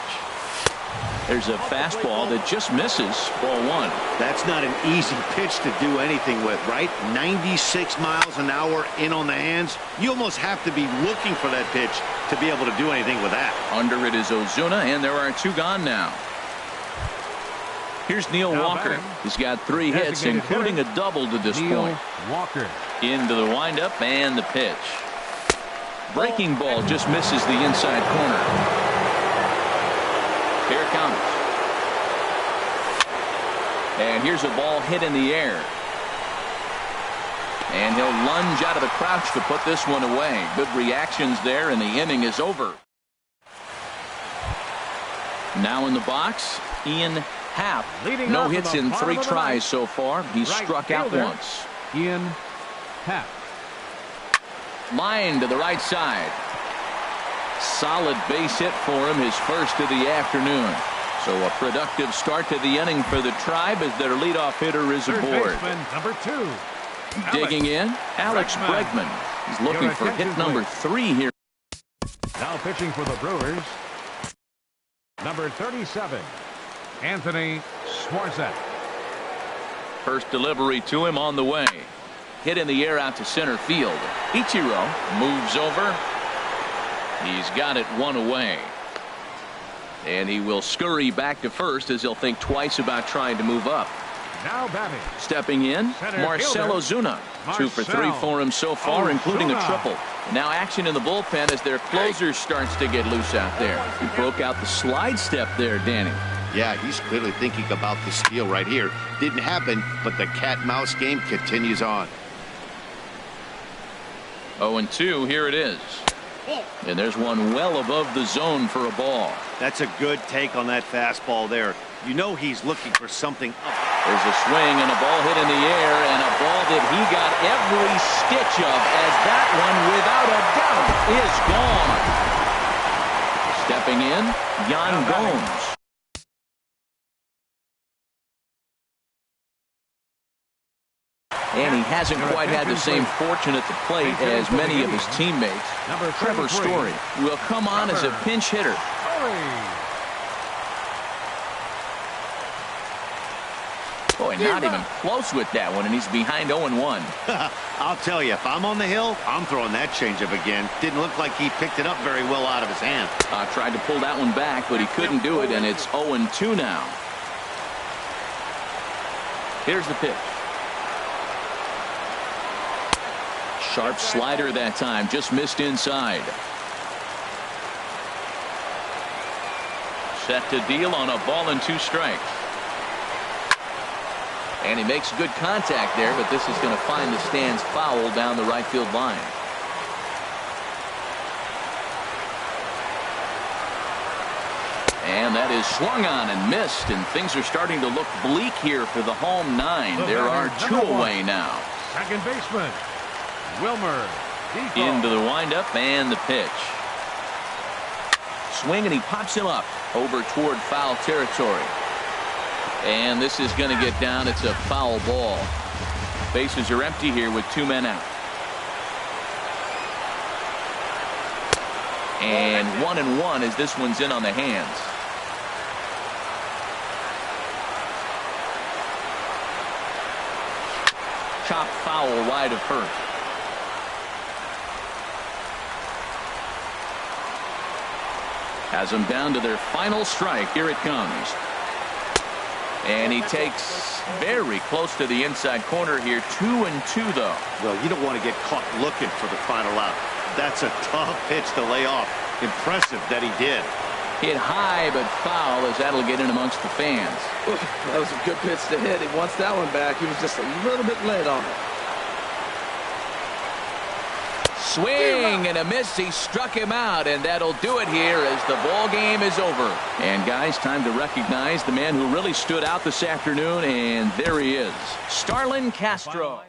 There's a fastball that just misses. Ball 1. That's not an easy pitch to do anything with, right? 96 miles an hour in on the hands. You almost have to be looking for that pitch to be able to do anything with that. Under it is Ozuna, and there are 2 gone now. Here's Neil Walker. He's got 3 hits, including a double to this point. Walker. Into the windup and the pitch. Breaking ball just misses the inside corner. Here it comes. And here's a ball hit in the air. And he'll lunge out of the crouch to put this one away. Good reactions there, and the inning is over. Now in the box, Ian Happ. No hits in 3 tries so far. He's struck out once. Ian Happ. Line to the right side. Solid base hit for him, his first of the afternoon. So a productive start to the inning for the Tribe as their leadoff hitter is aboard. Number 2. Digging in, Alex Bregman. He's looking for hit number 3 here. Now pitching for the Brewers, number 37, Anthony Swarzak. First delivery to him on the way. Hit in the air out to center field. Ichiro moves over. He's got it 1 away. And he will scurry back to first as he'll think twice about trying to move up. Now batting. Stepping in, Center Marcell fielder, Ozuna. 2 for 3 for him so far, including a triple. Now action in the bullpen as their closer starts to get loose out there. He broke out the slide step there, Danny. Yeah, he's clearly thinking about the steal right here. Didn't happen, but the cat-mouse game continues on. 0-2, here it is. And there's one well above the zone for a ball. That's a good take on that fastball there. You know he's looking for something up. There's a swing and a ball hit in the air, and a ball that he got every stitch of, as that one, without a doubt, is gone. Stepping in, Yan Gomes. And he hasn't quite had the same fortune at the plate as many of his teammates. Trevor Story will come on as a pinch hitter. Boy, not even close with that one, and he's behind 0-1. I'll tell you, if I'm on the hill, I'm throwing that changeup again. Didn't look like he picked it up very well out of his hand. Tried to pull that one back, but he couldn't do it, and it's 0-2 now. Here's the pitch. Sharp slider that time, just missed inside. Set to deal on a ball and 2 strikes. And he makes good contact there, but this is going to find the stands foul down the right field line. And that is swung on and missed, and things are starting to look bleak here for the home 9. There are 2 away now. Second baseman, Wilmer. Into the windup and the pitch. Swing, and he pops him up over toward foul territory. And this is going to get down. It's a foul ball. Bases are empty here with 2 men out. And 1-1 as this one's in on the hands. Chop foul wide of first. Has them down to their final strike. Here it comes. And he takes very close to the inside corner here. 2-2 though. Well, you don't want to get caught looking for the final out. That's a tough pitch to lay off. Impressive that he did. Hit high but foul, as that'll get in amongst the fans. That was a good pitch to hit. He wants that one back. He was just a little bit late on it. Swing and a miss. He struck him out, and that'll do it here as the ball game is over. And guys, time to recognize the man who really stood out this afternoon, and there he is, Starlin Castro.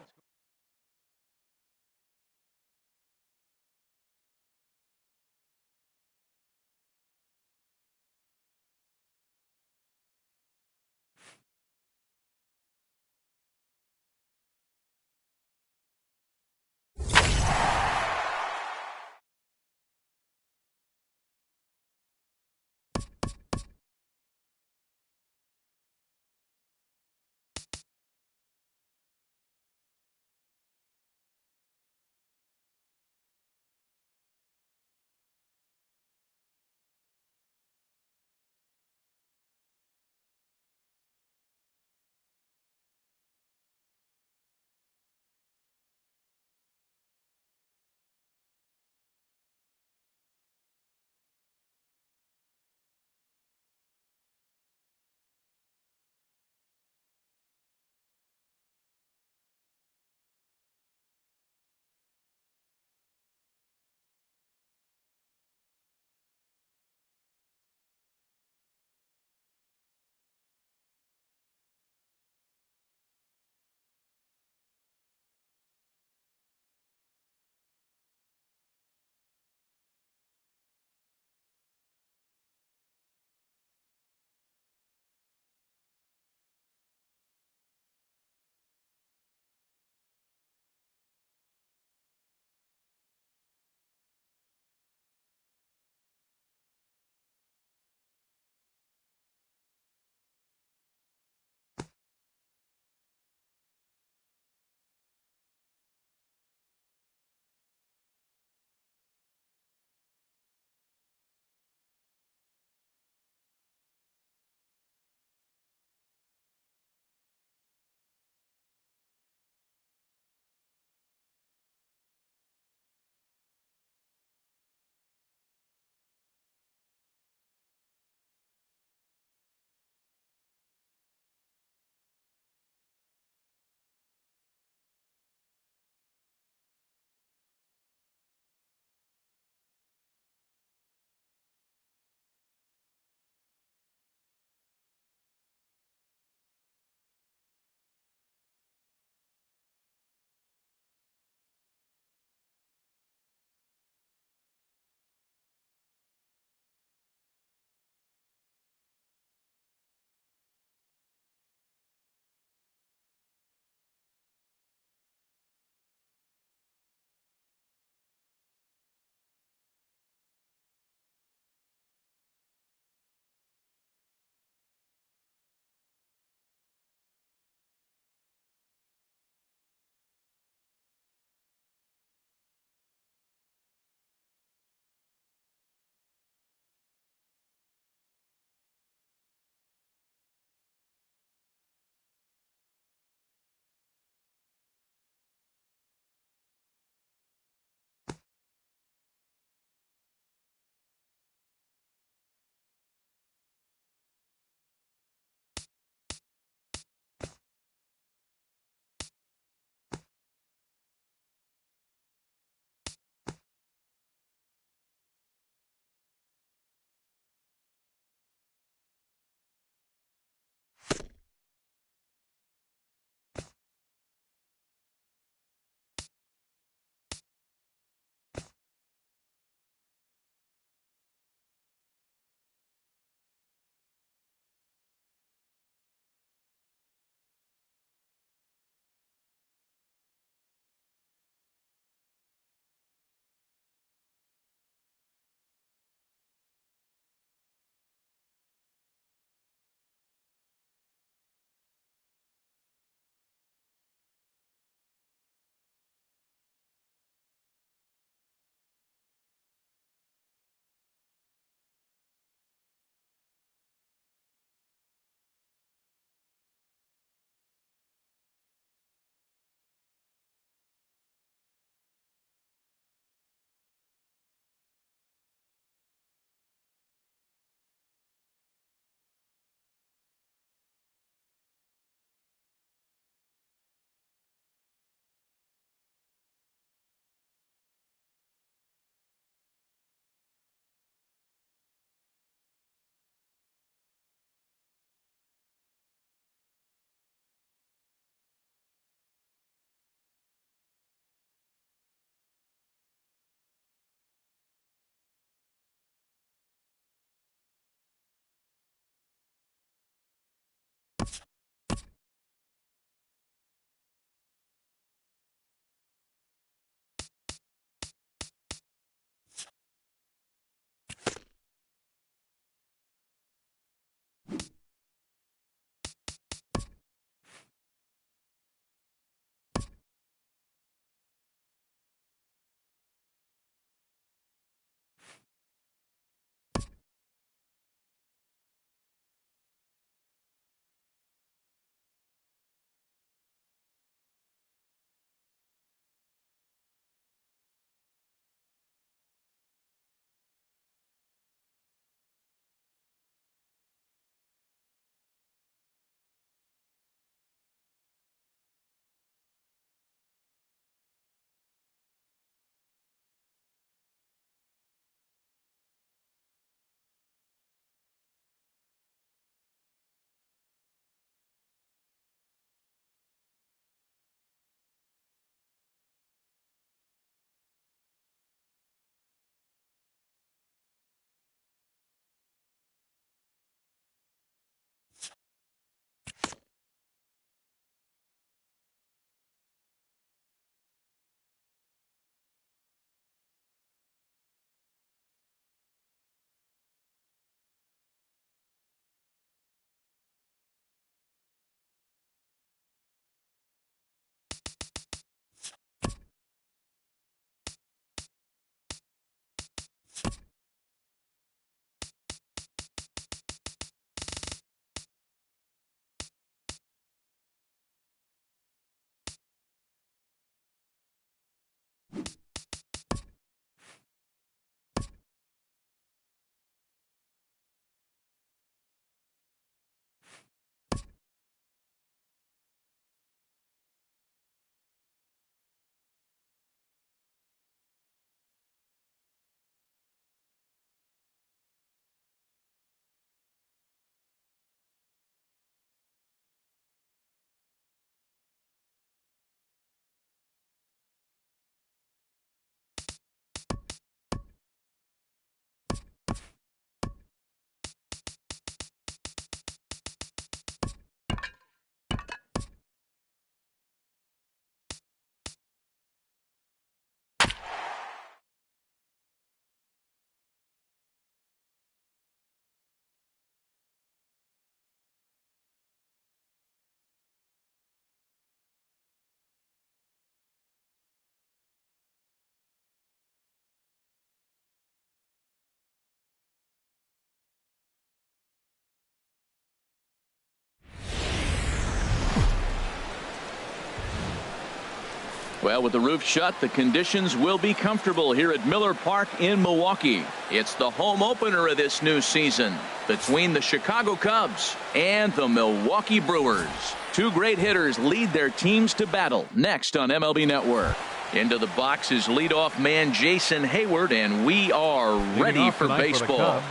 Well, with the roof shut, the conditions will be comfortable here at Miller Park in Milwaukee. It's the home opener of this new season between the Chicago Cubs and the Milwaukee Brewers. Two great hitters lead their teams to battle next on MLB Network. Into the box is leadoff man Jason Hayward, and we are ready for baseball.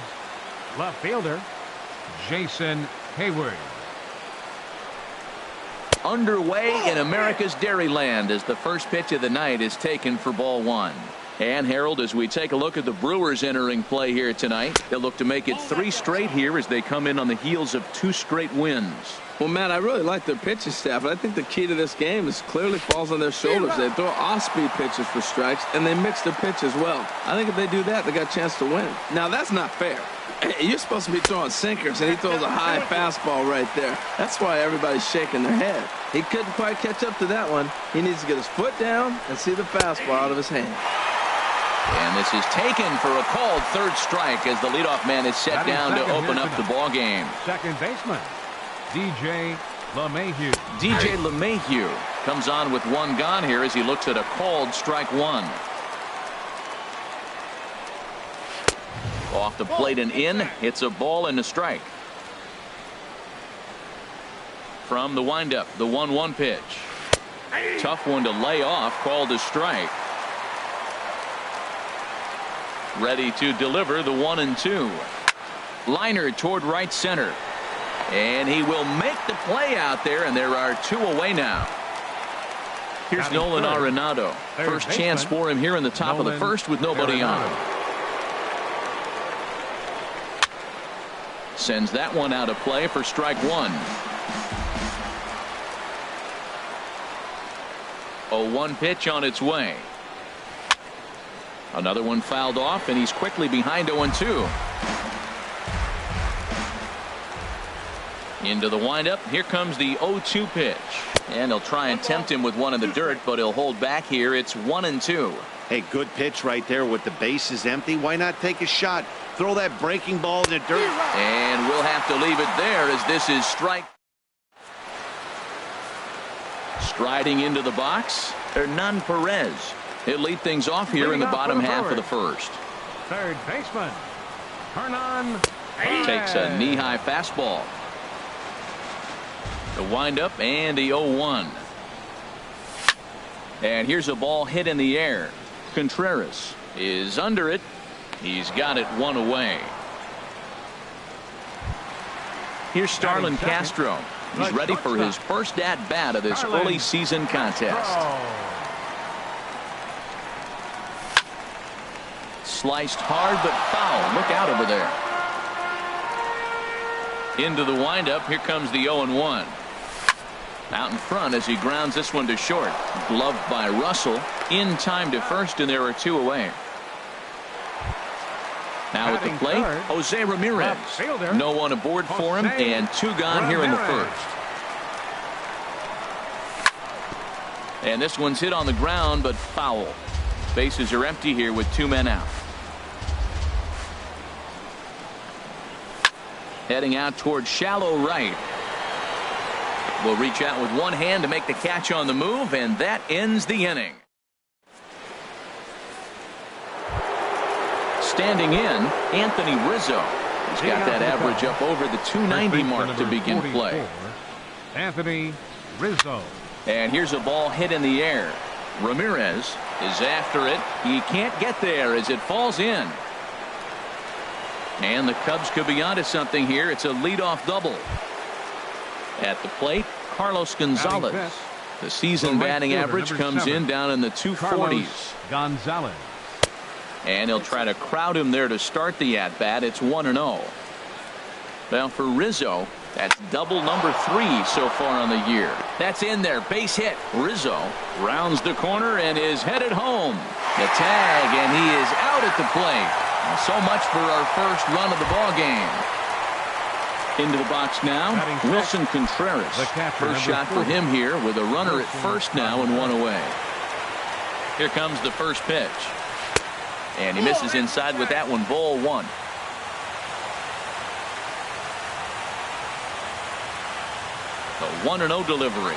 Left fielder Jason Hayward. Underway in America's Dairyland as the first pitch of the night is taken for ball one. And Harold, as we take a look at the Brewers entering play here tonight, they'll look to make it 3 straight here as they come in on the heels of 2 straight wins. Well, Matt, I really like their pitching staff, and I think the key to this game is clearly falls on their shoulders. They throw off-speed pitches for strikes, and they mix their pitch as well. I think if they do that, they got a chance to win. Now, that's not fair. You're supposed to be throwing sinkers, and he throws a high fastball right there. That's why everybody's shaking their head. He couldn't quite catch up to that one. He needs to get his foot down and see the fastball out of his hand. And this is taken for a called 3rd strike as the leadoff man is set down to open up the ball game. Second baseman DJ LeMahieu. DJ LeMahieu comes on with 1 gone here as he looks at a called strike 1. Off the plate and in. It's a ball and a strike. From the windup, the 1-1 pitch. Tough one to lay off, called a strike. Ready to deliver the 1-2. Liner toward right center. And he will make the play out there, and there are 2 away now. Here's Nolan Arenado. First chance for him here in the top of the first with nobody on. Sends that one out of play for strike 1. 0-1 pitch on its way. Another one fouled off, and he's quickly behind 0-2. Into the windup. Here comes the 0-2 pitch. And they'll try and tempt him with one in the dirt, but he'll hold back here. It's 1-2. Hey, good pitch right there with the bases empty. Why not take a shot? Throw that breaking ball in the dirt. And we'll have to leave it there as this is strike. Striding into the box, Hernan Perez. He'll lead things off here in the bottom half of the first. Third baseman Hernan takes a knee-high fastball. The windup and the 0-1. And here's a ball hit in the air. Contreras is under it. He's got it 1 away. Here's Starlin Castro. He's ready for his first at-bat of this early season contest. Sliced hard but foul. Look out over there. Into the windup. Here comes the 0-1. Out in front as he grounds this one to short. Gloved by Russell. In time to first, and there are 2 away. Now at the plate, Jose Ramirez. No one aboard for him, and 2 gone here in the first. And this one's hit on the ground, but foul. Bases are empty here with 2 men out. Heading out toward shallow right. Will reach out with 1 hand to make the catch on the move, and that ends the inning. Standing in, Anthony Rizzo. He's got that average up over the 290 mark to begin play. Anthony Rizzo. And here's a ball hit in the air. Ramirez is after it. He can't get there as it falls in. And the Cubs could be onto something here. It's a leadoff double. At the plate, Carlos Gonzalez. The season batting average comes in down in the 240s. Gonzalez. And he'll try to crowd him there to start the at-bat. It's 1-0. Well, for Rizzo, that's double number 3 so far on the year. That's in there. Base hit. Rizzo rounds the corner and is headed home. The tag, and he is out at the plate. So much for our first run of the ball game. Into the box now, Wilson Contreras. First shot for him here with a runner at first now and 1 away. Here comes the first pitch. And he misses inside with that one. Ball 1. The 1-0 delivery.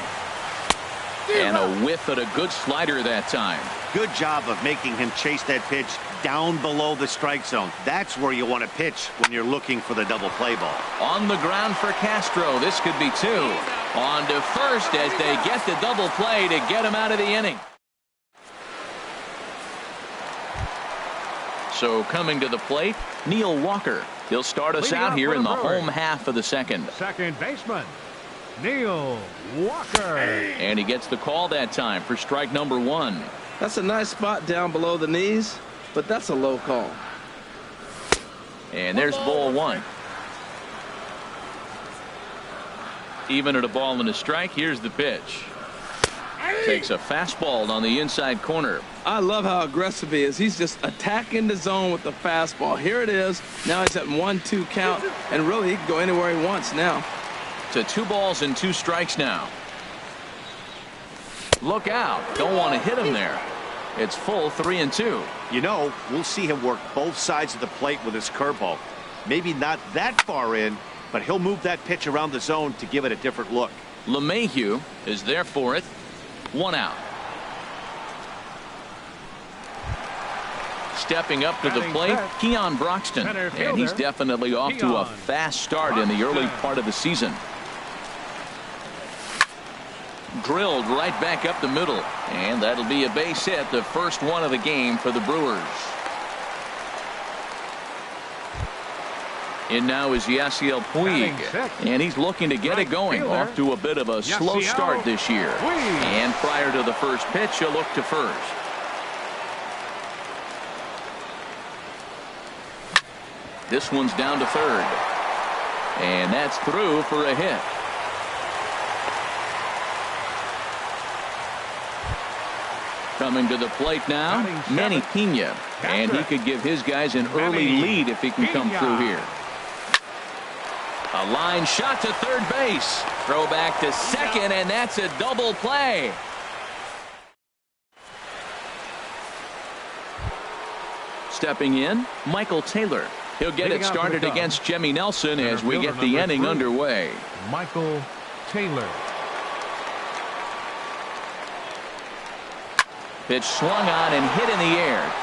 And a whiff at a good slider that time. Good job of making him chase that pitch down below the strike zone. That's where you want to pitch when you're looking for the double play ball. On the ground for Castro. This could be 2. On to first as they get the double play to get him out of the inning. So coming to the plate, Neil Walker. He'll start us out here in the home half of the second. Second baseman, Neil Walker. And he gets the call that time for strike number 1. That's a nice spot down below the knees, but that's a low call. And there's ball 1. Even at a ball and a strike, here's the pitch. Takes a fastball on the inside corner. I love how aggressive he is. He's just attacking the zone with the fastball. Here it is. Now he's at 1-2 count, and really he can go anywhere he wants now. To 2 balls and 2 strikes now. Look out. Don't want to hit him there. It's full 3-2. You know, we'll see him work both sides of the plate with his curveball. Maybe not that far in, but he'll move that pitch around the zone to give it a different look. LeMahieu is there for it. 1 out. Stepping up to the plate, Keon Broxton. And he's definitely off to a fast start in the early part of the season. Drilled right back up the middle. And that'll be a base hit, the first one of the game for the Brewers. In now is Yasiel Puig, and he's looking to get it going. Off to a bit of a slow start this year. And prior to the first pitch, he'll look to first. This one's down to third. And that's through for a hit. Coming to the plate now, Manny Pena. And he could give his guys an early lead if he can come through here. A line shot to third base. Throw back to second, and that's a double play. Stepping in, Michael Taylor. He'll get it started against Jimmy Nelson as we get the inning underway. Michael Taylor. Pitch swung on and hit in the air.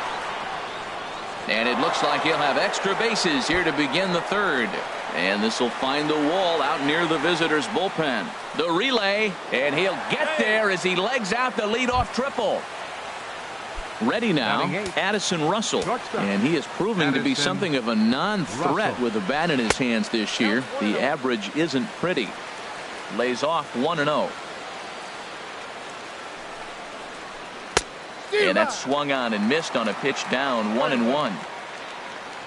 And it looks like he'll have extra bases here to begin the third. And this will find the wall out near the visitors' bullpen. The relay, and he'll get there as he legs out the leadoff triple. Ready now, Addison Russell. And he is proving to be something of a non-threat with the bat in his hands this year. The average isn't pretty. Lays off 1-0. And that's swung on and missed on a pitch down 1-1.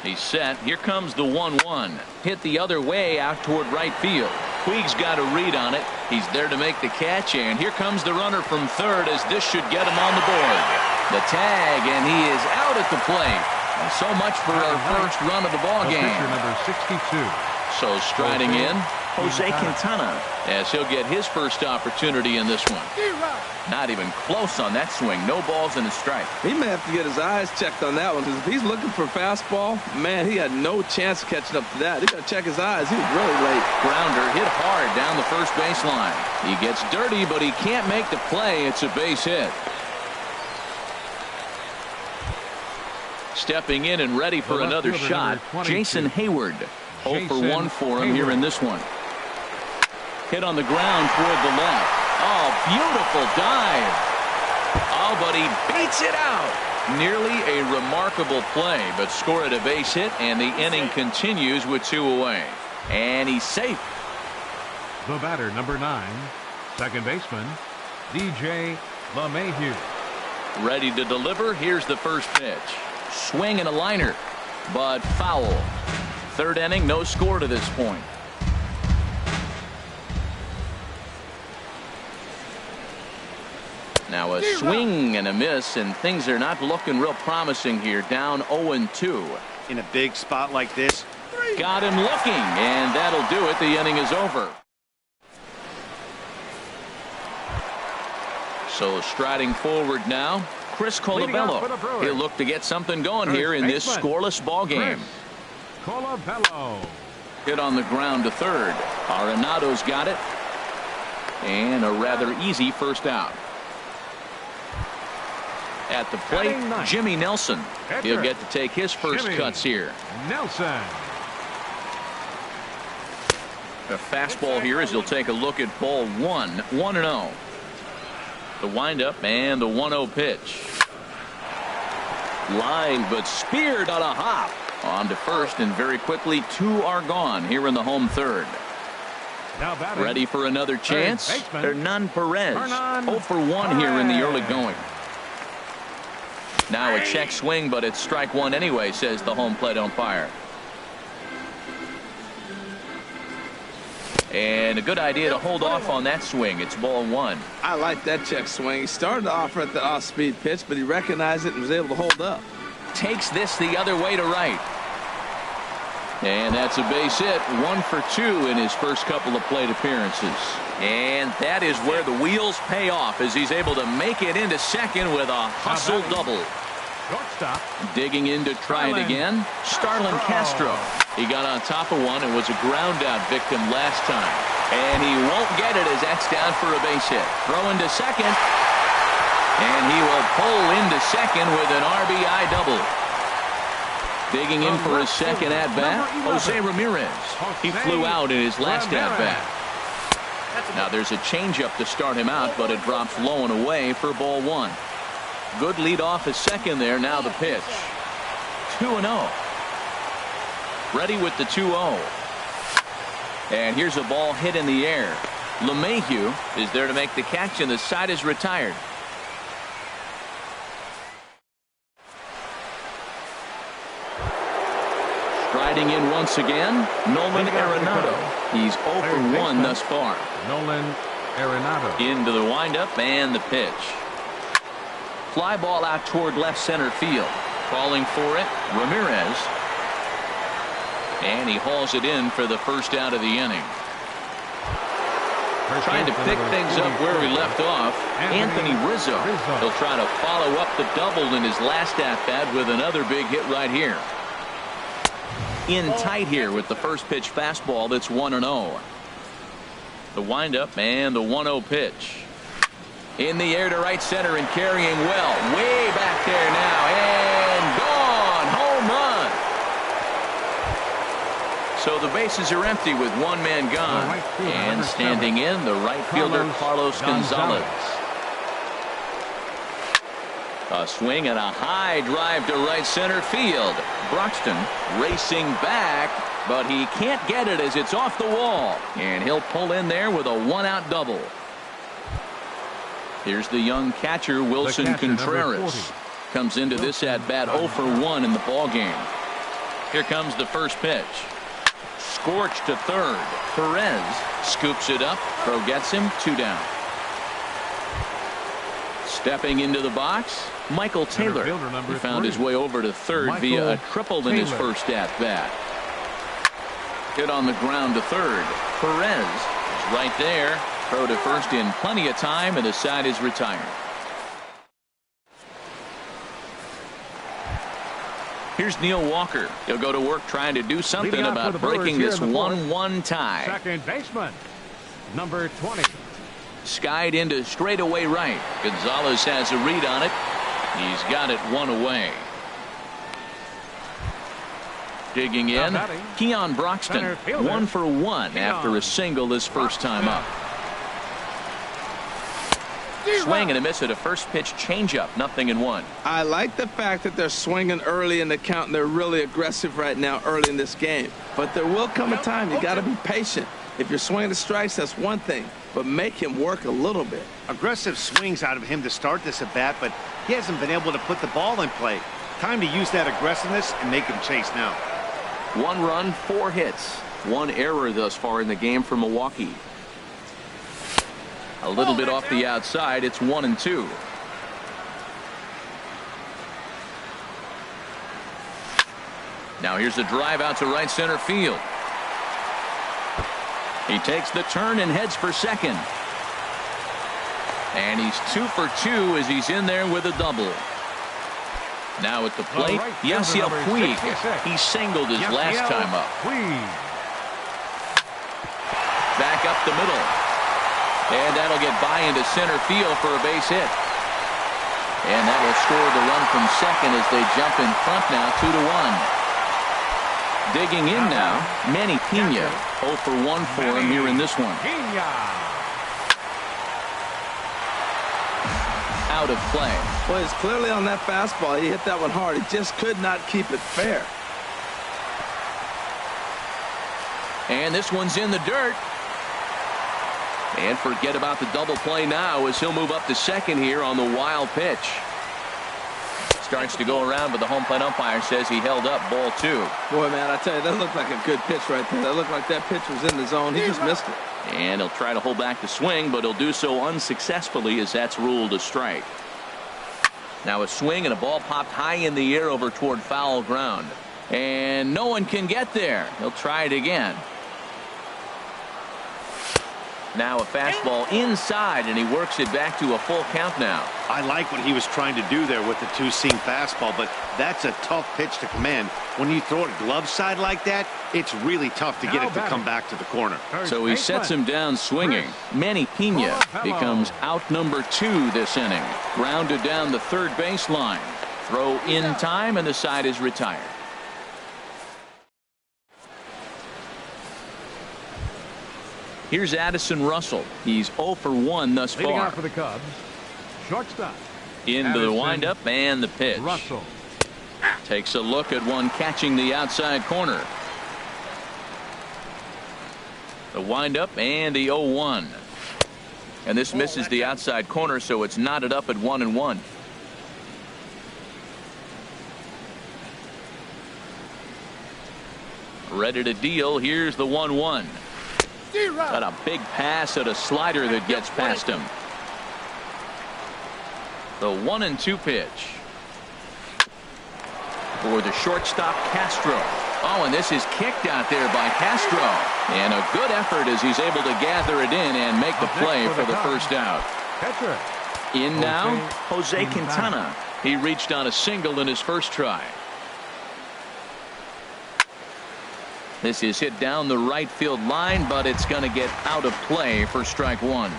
He's set. Here comes the 1-1. Hit the other way out toward right field. Puig's got a read on it. He's there to make the catch, and here comes the runner from third as this should get him on the board. The tag, and he is out at the plate. And so much for our first run of the ball game. Number 62. So striding in, Jose Quintana, as he'll get his first opportunity in this one. Not even close on that swing. No balls and a strike. He may have to get his eyes checked on that one, because if he's looking for fastball, man, he had no chance of catching up to that. He got to check his eyes. He was really late. Grounder hit hard down the first baseline. He gets dirty, but he can't make the play. It's a base hit. Stepping in and ready for another shot, Jason Hayward. 0 for 1 for him here in this one. Hit on the ground toward the left. Oh, beautiful dive. Oh, but he beats it out. Nearly a remarkable play, but scored a base hit, and the inning continues with 2 away. And he's safe. The batter, number 9, second baseman, DJ LeMahieu. Ready to deliver. Here's the first pitch. Swing and a liner, but foul. Third inning, no score to this point. Now a swing and a miss, and things are not looking real promising here. Down 0-2. In a big spot like this. Got him looking, and that'll do it. The inning is over. So striding forward now, Chris Colabello. He'll look to get something going here in this scoreless ball game. Colabello. Hit on the ground to third. Arenado's got it. And a rather easy first out. At the plate, Jimmy Nelson. He'll get to take his first cuts here. Nelson. A fastball here as he'll take a look at ball 1. 1-0. The windup and the 1-0 pitch. Line, but speared on a hop. On to first, and very quickly 2 are gone here in the home third. Now batting. Ready for another chance? Hernan Perez. Hernan 0 for 1 here in the early going. Now a check swing, but it's strike one anyway, says the home plate umpire. And a good idea to hold off on that swing. It's ball 1. I like that check swing. He started to offer at the off-speed pitch, but he recognized it and was able to hold up. Takes this the other way to right. And that's a base hit. 1 for 2 in his first couple of plate appearances. And that is where the wheels pay off as he's able to make it into second with a hustle double. Shortstop. Digging in to try it again. Starlin Castro. He got on top of one and was a ground out victim last time. And he won't get it as that's down for a base hit. Throwing to second. And he will pull into second with an RBI double. Digging in for his second at-bat, Jose Ramirez. He flew out in his last at-bat. Now there's a changeup to start him out, but it drops low and away for ball 1. Good lead off his second there. Now the pitch. 2-0. Ready with the 2-0. And here's a ball hit in the air. LeMahieu is there to make the catch, and the side is retired. Striding in once again, Nolan Arenado. He's 0 for 1 thus far. Nolan Arenado. Into the windup and the pitch. Fly ball out toward left center field. Calling for it, Ramirez. And he hauls it in for the first out of the inning. Trying to pick things up where we left off, Anthony Rizzo. He'll try to follow up the double in his last at-bat with another big hit right here. In tight here with the first pitch fastball that's 1-0. The windup and the 1-0 pitch. In the air to right center and carrying well. Way back there now and gone. Home run. So the bases are empty with one man gone. And standing in, the right fielder Carlos Gonzalez. A swing and a high drive to right center field. Broxton racing back, but he can't get it as it's off the wall. And he'll pull in there with a 1-out double. Here's the young catcher, Wilson Contreras. Comes into this at-bat 0 for 1 in the ballgame. Here comes the first pitch. Scorched to third. Perez scoops it up. Throw gets him. 2 down. Stepping into the box, Michael Taylor. He found his way over to third via a triple in his first at-bat. Hit on the ground to third. Perez is right there. Throw to first in plenty of time, and the side is retired. Here's Neil Walker. He'll go to work trying to do something about breaking this 1-1 tie. Second baseman, number 20. Skied into straightaway right. Gonzalez has a read on it. He's got it 1 away. Digging in, Keon Broxton. 1 for 1 after a single his first time up. Swing and a miss at a first pitch changeup. 0-1. I like the fact that they're swinging early in the count, and they're really aggressive right now early in this game. But there will come a time you got to be patient. If you're swinging the strikes, that's one thing, but make him work a little bit. Aggressive swings out of him to start this at bat, but he hasn't been able to put the ball in play. Time to use that aggressiveness and make him chase now. 1 run, 4 hits. 1 error thus far in the game for Milwaukee. A little bit off the outside. It's 1-2. Now here's a drive out to right center field. He takes the turn and heads for second. And he's 2 for 2 as he's in there with a double. Now at the plate, Yasiel Puig. He singled his last time up. Back up the middle. And that'll get by into center field for a base hit. And that will score the run from second as they jump in front now, 2-1. Digging in now, Manny Pena. 0 for 1 for him here in this one. Out of play. Well, he's clearly on that fastball. He hit that one hard. He just could not keep it fair. And this one's in the dirt. And forget about the double play now as he'll move up to second here on the wild pitch. Starts to go around, but the home plate umpire says he held up, ball 2. Boy, man, I tell you, that looked like a good pitch right there. That looked like that pitch was in the zone. He just missed it. And he'll try to hold back the swing, but he'll do so unsuccessfully as that's ruled a strike. Now a swing and a ball popped high in the air over toward foul ground. And no one can get there. He'll try it again. Now a fastball inside, and he works it back to a full count now. I like what he was trying to do there with the two-seam fastball, but that's a tough pitch to command. When you throw it glove side like that, it's really tough to get it to come back to the corner. So he sets him down swinging. Manny Pena becomes out number 2 this inning. Grounded down the third baseline. Throw in time, and the side is retired. Here's Addison Russell. He's 0 for 1 thus far. Leading off for the Cubs, shortstop. Into the windup and the pitch. Russell takes a look at one catching the outside corner. The windup and the 0-1. And this misses the outside corner, so it's knotted up at 1-1. Ready to deal. Here's the 1-1. Got a big pass at a slider that gets past him. The 1-2 pitch. For the shortstop, Castro. Oh, and this is kicked out there by Castro. And a good effort as he's able to gather it in and make the play for the first out. In now, Jose Quintana. He reached on a single in his first try. This is hit down the right field line, but it's going to get out of play for strike 1.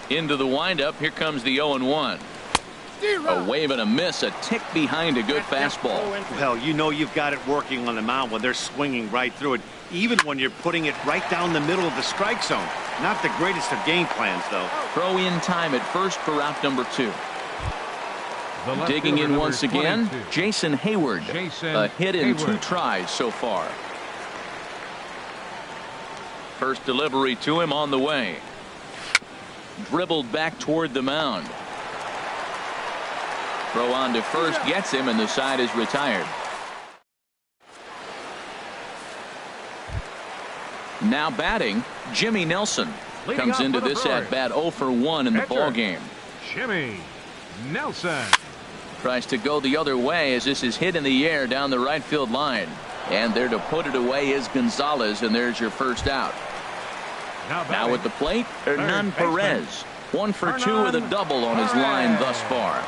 Into the windup. Here comes the 0-1. A wave and a miss, a tick behind a good fastball. Well, you know you've got it working on the mound when they're swinging right through it, even when you're putting it right down the middle of the strike zone. Not the greatest of game plans, though. Throw in time at first for out number 2. Digging in once again, Jason Hayward. A hit in 2 tries so far. First delivery to him on the way. Dribbled back toward the mound. Throw on to first gets him, and the side is retired. Now batting, Jimmy Nelson. Comes into this at bat 0 for 1 in the ball game. Jimmy Nelson tries to go the other way as this is hit in the air down the right field line. And there to put it away is Gonzalez, and there's your first out. Now at the plate, Hernan Perez. 1 for 2 with a double on his line thus far.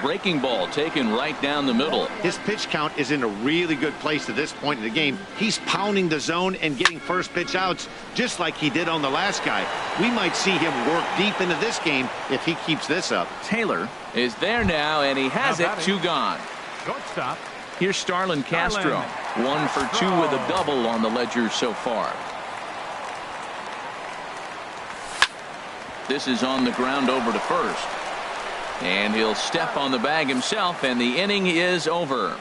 Breaking ball taken right down the middle. His pitch count is in a really good place at this point in the game. He's pounding the zone and getting first pitch outs just like he did on the last guy. We might see him work deep into this game if he keeps this up. Taylor is there now, and he has it. 2 gone. Shortstop. Here's Starlin Castro. 1 for 2 with a double on the ledger so far. This is on the ground over to first. And he'll step on the bag himself, and the inning is over.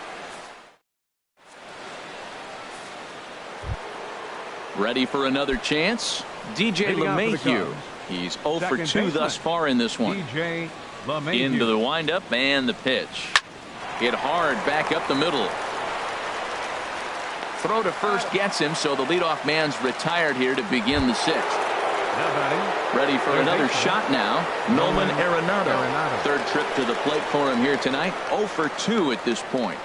Ready for another chance? DJ LeMahieu. He's 0 for 2 thus far in this one. Into the windup and the pitch. Hit hard back up the middle. Throw to first gets him, so the leadoff man's retired here to begin the 6th. Ready for another shot now, Nolan Arenado. Third trip to the plate for him here tonight. 0 for 2 at this point.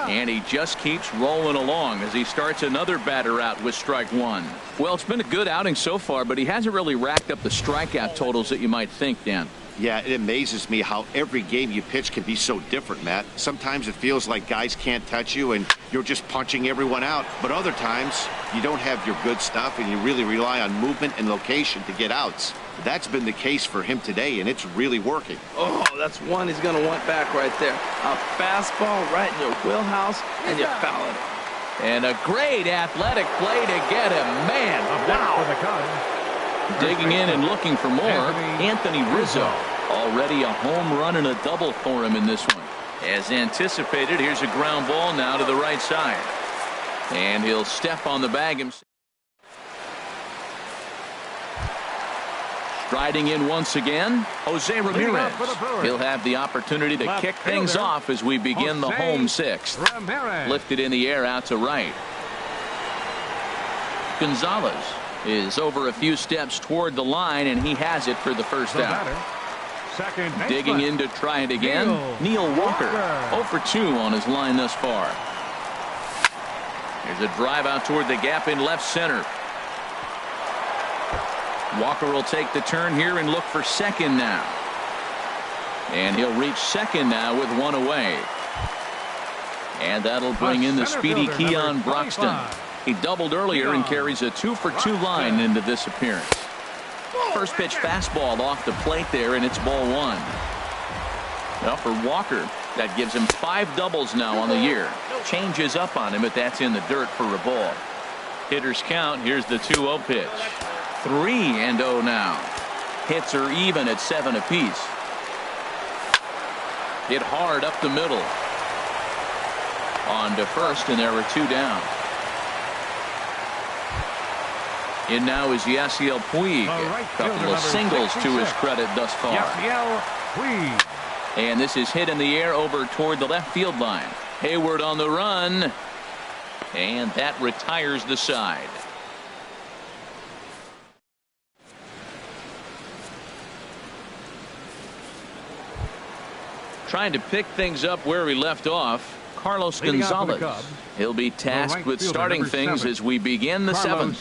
And he just keeps rolling along as he starts another batter out with strike 1. Well, it's been a good outing so far, but he hasn't really racked up the strikeout totals that you might think, Dan. Yeah, it amazes me how every game you pitch can be so different, Matt. Sometimes it feels like guys can't touch you and you're just punching everyone out. But other times, you don't have your good stuff and you really rely on movement and location to get outs. That's been the case for him today, and it's really working. Oh, that's one he's going to want back right there. A fastball right in your wheelhouse, and you foul it. And a great athletic play to get him. Man, wow. Digging in and looking for more, Anthony Rizzo. Already a home run and a double for him in this one. As anticipated, here's a ground ball now to the right side. And he'll step on the bag himself. Striding in once again, Jose Ramirez. He'll have the opportunity to kick things off as we begin the home sixth. Lifted in the air out to right. Gonzalez is over a few steps toward the line, and he has it for the first out. Digging in to try it again, Neil Walker. 0 for 2 on his line thus far. There's a drive out toward the gap in left center. Walker will take the turn here and look for second now. And he'll reach second now with one away. And that'll bring in the speedy Keon Broxton. He doubled earlier and carries a 2 for 2 line into this appearance. First pitch fastball off the plate there, and it's ball 1. Well, for Walker, that gives him 5 doubles now on the year. Changes up on him, but that's in the dirt for a ball. Hitters count. Here's the 2-0 pitch. 3-0 now. Hits are even at 7 apiece. Hit hard up the middle. On to first, and there are 2 down. In now is Yasiel Puig. Couple of singles to his credit thus far. And this is hit in the air over toward the left field line. Hayward on the run. And that retires the side. Trying to pick things up where we left off, Carlos Gonzalez. He'll be tasked with starting things as we begin the 7th.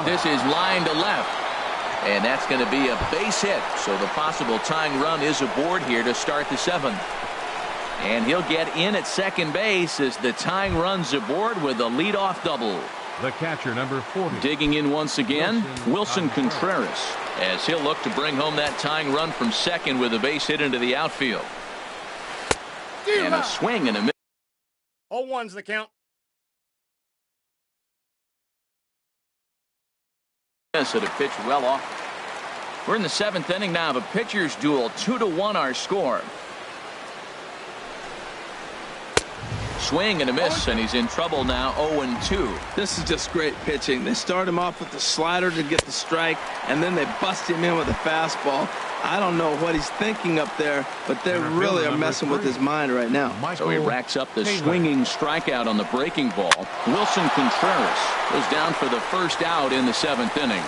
This is line to left, and that's going to be a base hit, so the possible tying run is aboard here to start the 7th. And he'll get in at second base as the tying run's aboard with a leadoff double. The catcher, number 40. Digging in once again, Wilson Contreras, as he'll look to bring home that tying run from second with a base hit into the outfield. And a swing and a miss. 0-1's the count. So to pitch well off. We're in the 7th inning now of a pitcher's duel. 2-1 our score. Swing and a miss, and he's in trouble now. 0-2. This is just great pitching. They start him off with the slider to get the strike, and then they bust him in with a fastball. I don't know what he's thinking up there, but they really are messing with his mind right now. So he racks up the swinging strikeout on the breaking ball. Wilson Contreras goes down for the first out in the 7th inning.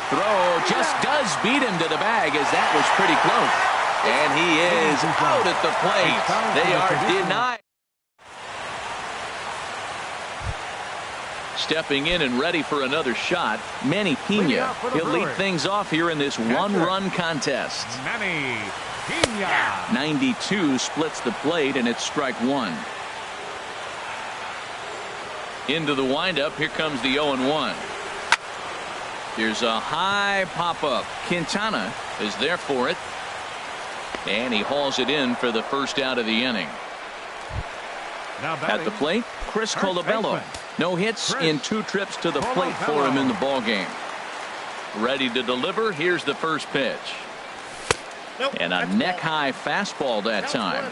Throw just does beat him to the bag, as that was pretty close. And he is out at the plate. They are denied. Stepping in and ready for another shot, Manny Pena. He'll lead things off here in this one-run contest. Manny Pena. 92 splits the plate, and it's strike 1. Into the windup. Here comes the 0-1. Here's a high pop-up. Quintana is there for it, and he hauls it in for the first out of the inning. At the plate, Chris Colabello. No hits in 2 trips to the plate for him in the ballgame. Ready to deliver. Here's the first pitch. And a neck-high fastball that time.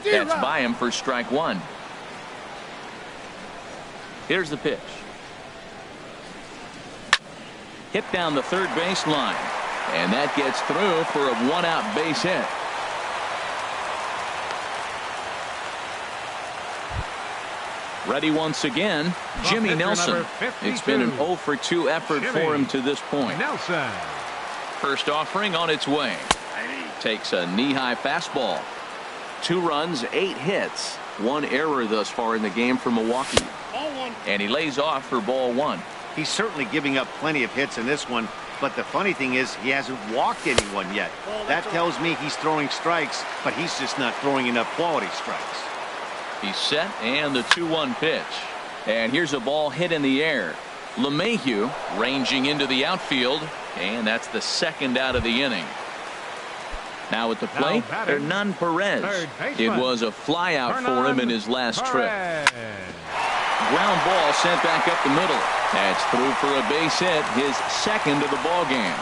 That's by him for strike 1. Here's the pitch. Hit down the third base line. And that gets through for a 1-out base hit. Ready once again, Jimmy Nelson. It's been an 0 for 2 effort for him to this point. Nelson. First offering on its way. Takes a knee-high fastball. 2 runs, 8 hits. 1 error thus far in the game for Milwaukee. And he lays off for ball 1. He's certainly giving up plenty of hits in this one, but the funny thing is he hasn't walked anyone yet. That tells me he's throwing strikes, but he's just not throwing enough quality strikes. He's set, and the 2-1 pitch. And here's a ball hit in the air. LeMahieu ranging into the outfield, and that's the second out of the inning. Now at the plate, Hernan Perez. It was a flyout for him in his last trip. Ground ball sent back up the middle. That's through for a base hit, his second of the ball game.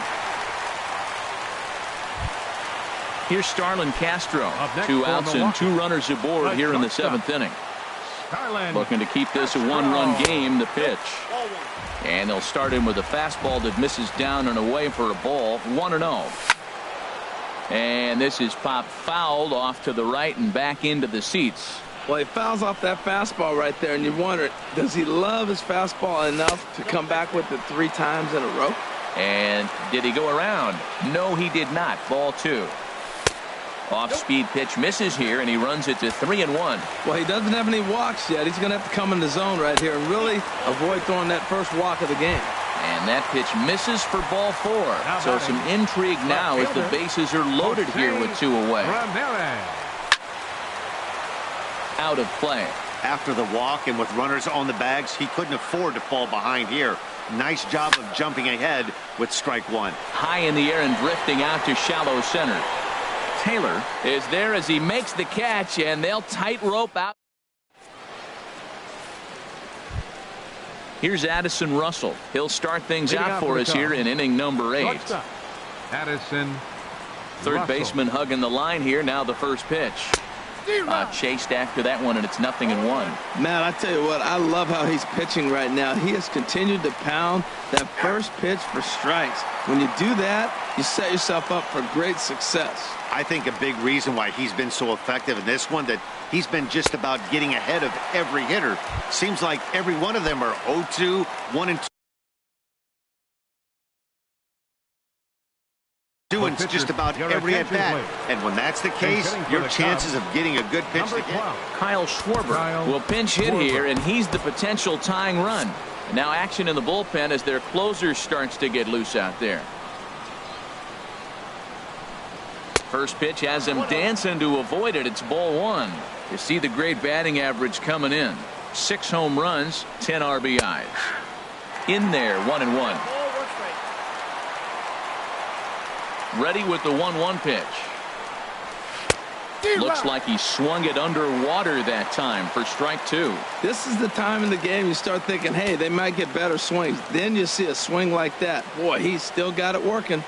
Here's Starlin Castro. 2 outs and 2 runners aboard here in the 7th inning. Looking to keep this a 1-run game. The pitch. And they'll start him with a fastball that misses down and away for a ball. 1-0. And this is popped fouled off to the right and back into the seats. Well, he fouls off that fastball right there, and you wonder, does he love his fastball enough to come back with it 3 times in a row? And did he go around? No, he did not. Ball 2. Off-speed pitch misses here, and he runs it to 3-1. Well, he doesn't have any walks yet. He's going to have to come in the zone right here and really avoid throwing that first walk of the game. And that pitch misses for ball 4. So some intrigue now as the bases are loaded here with 2 away. Out of play. After the walk and with runners on the bags, he couldn't afford to fall behind here. Nice job of jumping ahead with strike 1. High in the air and drifting out to shallow center. Taylor is there as he makes the catch, and they'll tightrope out. Here's Addison Russell. He'll start things out for us here in inning number 8. Addison. Third baseman hugging the line here. Now the first pitch. Chased after that one, and it's 0-1. Man, I tell you what, I love how he's pitching right now. He has continued to pound that first pitch for strikes. When you do that, you set yourself up for great success. I think a big reason why he's been so effective in this one, that he's been just about getting ahead of every hitter. Seems like every one of them are 0-2, 1-2. Doing just about every at bat, and when that's the case, your chances of getting a good pitch to hit. Kyle Schwarber will pinch hit here, and he's the potential tying run. And now action in the bullpen as their closer starts to get loose out there. First pitch has him dancing to avoid it. It's ball 1. You see the great batting average coming in. 6 home runs, 10 RBIs. In there, 1-1. Ready with the 1-1 pitch. Looks like he swung it underwater that time for strike 2. This is the time in the game you start thinking, hey, they might get better swings. Then you see a swing like that. Boy, he's still got it working.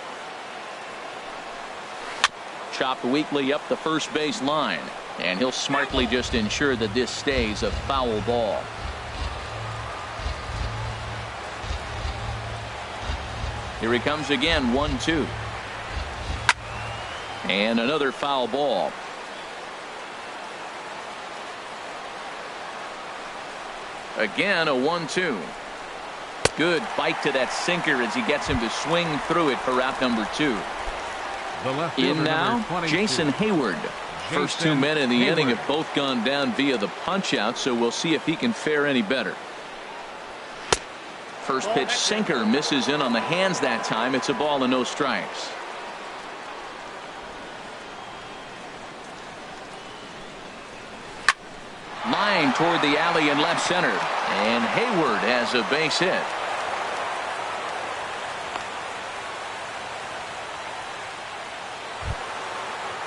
Chopped weakly up the first base line, and he'll smartly just ensure that this stays a foul ball. Here he comes again, 1-2. And another foul ball. Again, a 1-2. Good bite to that sinker as he gets him to swing through it for out number 2. In now, Jason Hayward. First 2 men in the inning have both gone down via the punch out, so we'll see if he can fare any better. First pitch sinker misses in on the hands that time. It's a ball and no strikes. Line toward the alley in left center, and Hayward has a base hit.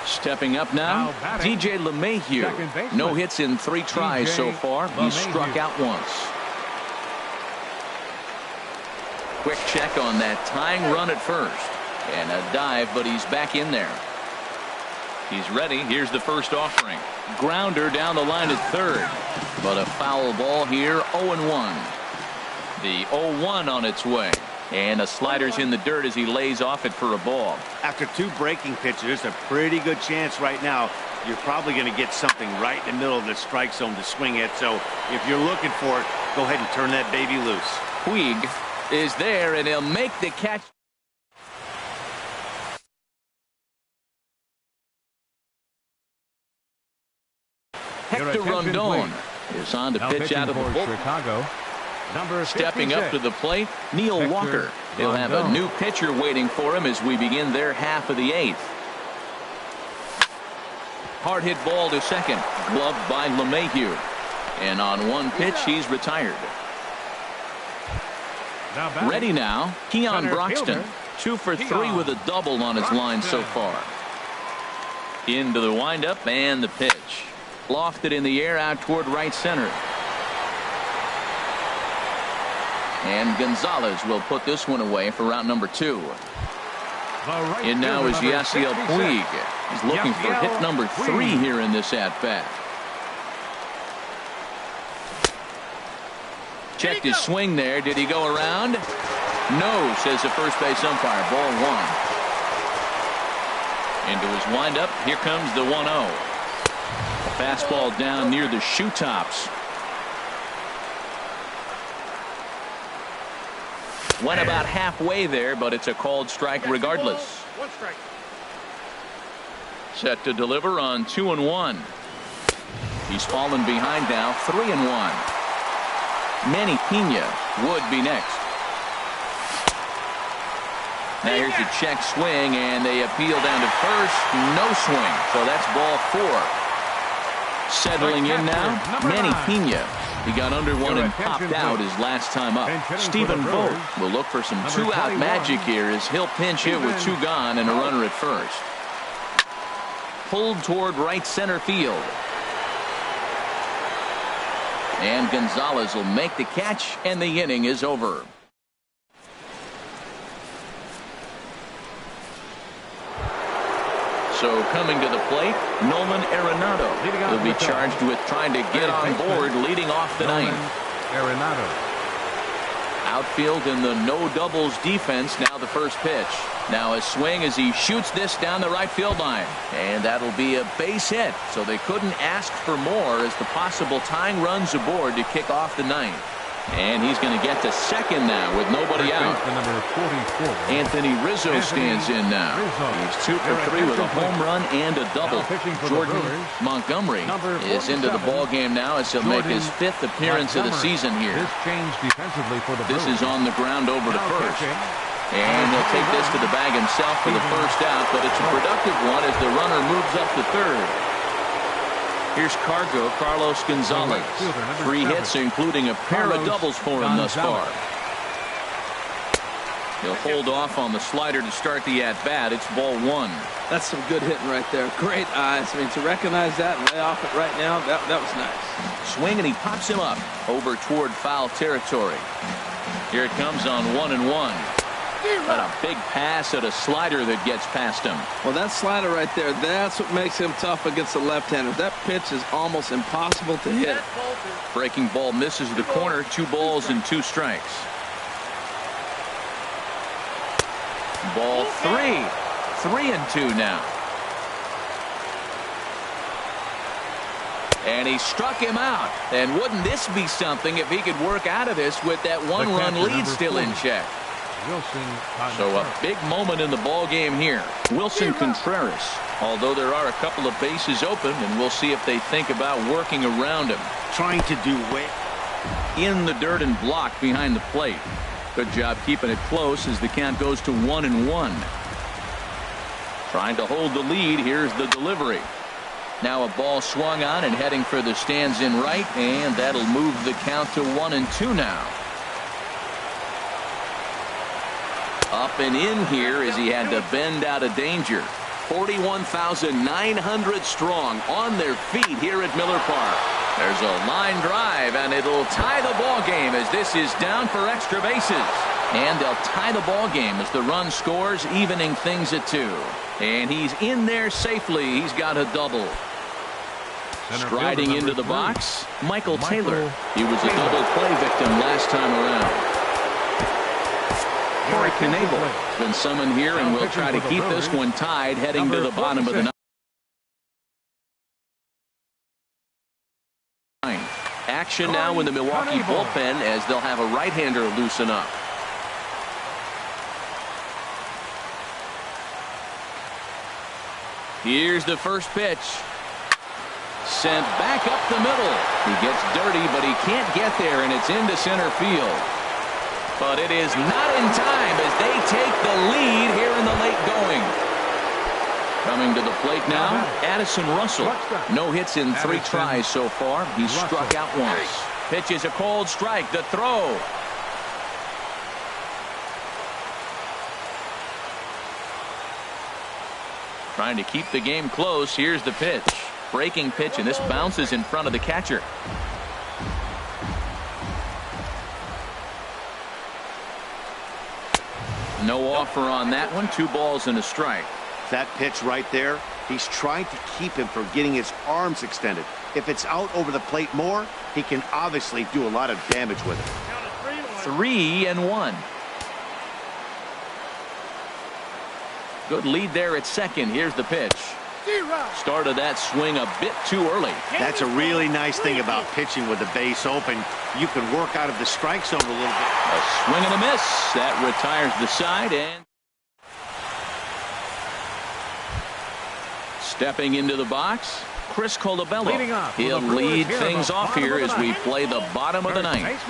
Stepping up now, DJ LeMahieu. No hits in 3 tries so far. He's struck out once. Quick check on that tying run at first, and a dive, but he's back in there. He's ready. Here's the first offering. Grounder down the line at third, but a foul ball here. 0-1. The 0-1 on its way, and a slider's in the dirt as he lays off it for a ball. After 2 breaking pitches, there's a pretty good chance right now you're probably going to get something right in the middle of the strike zone to swing at. So if you're looking for it, go ahead and turn that baby loose. Puig is there, and he'll make the catch. Hector Rondon is on to pitch out of the bullpen. Chicago, Stepping up to the plate, Neil Walker. He'll have a new pitcher waiting for him as we begin their half of the 8th. Hard hit ball to second, gloved by LeMahieu. And on one pitch, he's retired. Ready now, Keon Broxton. 2 for 3 with a double on his line so far. Into the windup and the pitch. Lofted in the air out toward right center. And Gonzalez will put this one away for route number 2. And now is Yasiel Puig. He's looking for hit number 3 here in this at-bat. Checked his swing there. Did he go around? No, says the first base umpire. Ball 1. Into his windup. Here comes the 1-0. Fastball down near the shoe tops. Went about halfway there, but it's a called strike regardless. 1 strike. Set to deliver on 2-1. He's fallen behind now, 3-1. Manny Pena would be next. Now here's a check swing, and they appeal down to first. No swing, so that's ball 4. Settling in now, Manny Pena. He got under one and popped out his last time up. Stephen Vogt will look for some 2-out magic here as he'll pinch hit with 2 gone and a runner at first. Pulled toward right center field. And Gonzalez will make the catch, and the inning is over. So coming to the plate, Nolan Arenado. He'll be charged with trying to get on board leading off the 9th. Outfield in the no doubles defense. Now the first pitch. Now a swing as he shoots this down the right field line. And that'll be a base hit. So they couldn't ask for more as the possible tying runs aboard to kick off the 9th. And he's going to get to second now with nobody out. Anthony Rizzo stands in now. He's 2 for 3 with a home run and a double. Jordan Montgomery is into the ball game now as he'll make his 5th appearance of the season here. This is on the ground over to first. And he'll take this to the bag himself for the first out, but it's a productive one as the runner moves up to third. Here's Carlos Gonzalez. 3 hits, including a pair of doubles for him thus far. He'll hold off on the slider to start the at-bat. It's ball 1. That's some good hitting right there. Great eyes. I mean, to recognize that and lay off it right now, that was nice. Swing, and he pops him up over toward foul territory. Here it comes on 1-1. But a big pass at a slider that gets past him. Well, that slider right there, that's what makes him tough against the left-handers. That pitch is almost impossible to hit. Breaking ball misses the corner. 2 balls and 2 strikes. Ball 3. 3-2 now. And he struck him out. And wouldn't this be something if he could work out of this with that 1-run lead still in check? So a big moment in the ball game here. Wilson Contreras, although there are a couple of bases open, and we'll see if they think about working around him. Trying to do in the dirt and blocked behind the plate. Good job keeping it close as the count goes to 1-1. Trying to hold the lead. Here's the delivery. Now a ball swung on and heading for the stands in right, and that'll move the count to 1-2 now. Up and in here as he had to bend out of danger. 41,900 strong on their feet here at Miller Park. There's a line drive, and it'll tie the ball game as this is down for extra bases. And they'll tie the ball game as the run scores, evening things at 2. And he's in there safely. He's got a double. Striding into the box, Michael Taylor. He was a double play victim last time around. Corey Knebel has been summoned here, and we'll try to keep this one tied heading to the bottom of the 9th. Action now in the Milwaukee bullpen as they'll have a right-hander loosen up. Here's the first pitch. Sent back up the middle. He gets dirty, but he can't get there, and it's into center field. But it is not in time as they take the lead here in the late going. Coming to the plate now, Addison Russell. No hits in 3 tries so far. He's struck out once. Pitches a cold strike. The throw. Trying to keep the game close. Here's the pitch. Breaking pitch, and this bounces in front of the catcher. No offer on that one. 2 balls and a strike. That pitch right there, he's trying to keep him from getting his arms extended. If it's out over the plate more, he can obviously do a lot of damage with it. 3-1. Good lead there at second. Here's the pitch. Started that swing a bit too early. That's a really nice thing about pitching with the base open. You can work out of the strike zone a little bit. A swing and a miss. That retires the side. And stepping into the box, Chris Colabello. He'll lead things off here as we play the bottom of the ninth.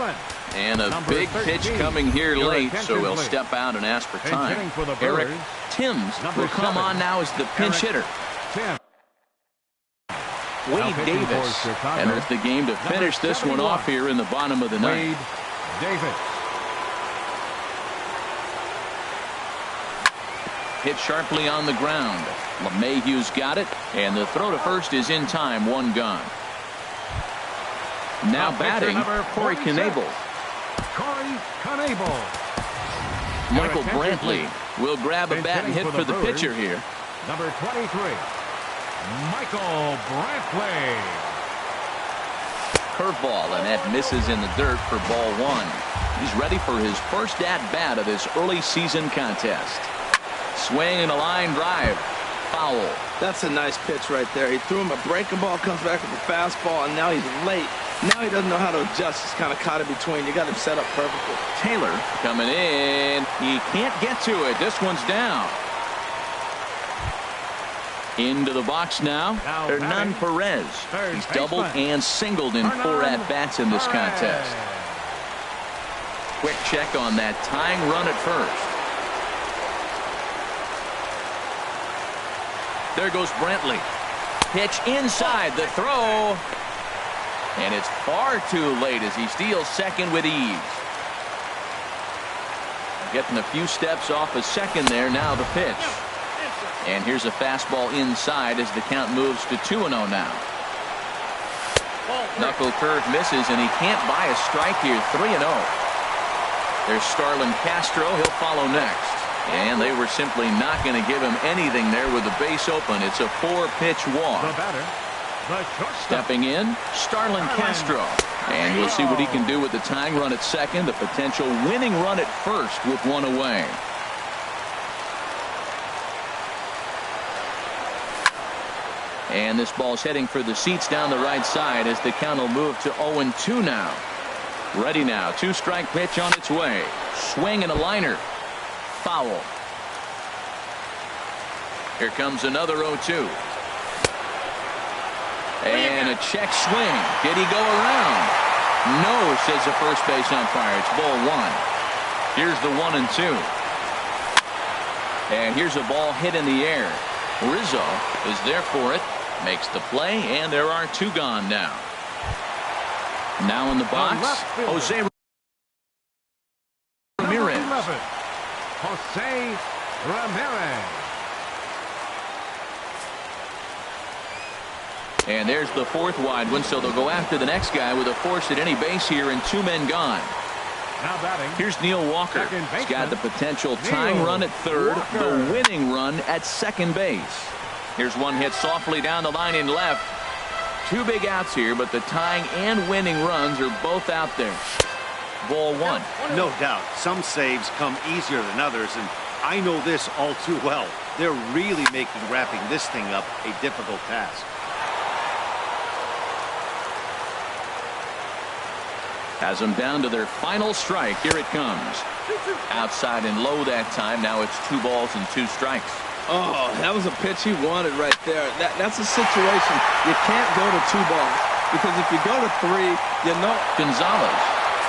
And a big pitch coming here late, so he'll step out and ask for time. Eric Timms will come on now as the pinch hitter. Wade Davis enters the game to finish this one off here in the bottom of the ninth. Hit sharply on the ground. LeMahieu's got it, and the throw to first is in time. 1 gone. Now batting, Corey Knebel. Michael Brantley will grab a bat and hit for the pitcher here. Number 23, Michael Brantley. Curveball, and that misses in the dirt for ball 1. He's ready for his first at-bat of this early season contest. Swing and a line drive. Foul. That's a nice pitch right there. He threw him a breaking ball, comes back with a fastball, and now he's late. Now he doesn't know how to adjust. He's kind of caught in between. You got him set up perfectly. Taylor coming in. He can't get to it. This one's down. Into the box now, Hernan Perez. He's doubled and singled in 4 at-bats in this contest. Quick check on that tying run at first. There goes Brantley. Pitch inside, the throw. And it's far too late as he steals second with ease. Getting a few steps off a second there. Now the pitch. And here's a fastball inside as the count moves to 2-0 now. Knuckle curve misses, and he can't buy a strike here. 3-0. There's Starlin Castro. He'll follow next. And they were simply not going to give him anything there with the base open. It's a 4-pitch walk. Stepping in, Starlin Castro. And we'll see what he can do with the tying run at second. The potential winning run at first with 1 away. And this ball's heading for the seats down the right side as the count will move to 0-2 now. Ready now. 2-strike pitch on its way. Swing and a liner. Foul. Here comes another 0-2. And a check swing. Did he go around? No, says the first base umpire. It's ball 1. Here's the 1-2. And here's a ball hit in the air. Rizzo is there for it. Makes the play, and there are 2 gone now. Now in the box, Jose Ramirez. Jose Ramirez. And there's the 4th wide one, so they'll go after the next guy with a force at any base here and 2 men gone. Now batting. Here's Neil Walker. He's got the potential tying run at third, the winning run at second base. Here's one hit softly down the line in left. 2 big outs here, but the tying and winning runs are both out there. Ball 1. No doubt. Some saves come easier than others, and I know this all too well. They're really making wrapping this thing up a difficult task. Has them down to their final strike. Here it comes. Outside and low that time. Now it's 2 balls and 2 strikes. Oh, that was a pitch he wanted right there. That's a situation. You can't go to 2 balls because if you go to 3, you know. Gonzalez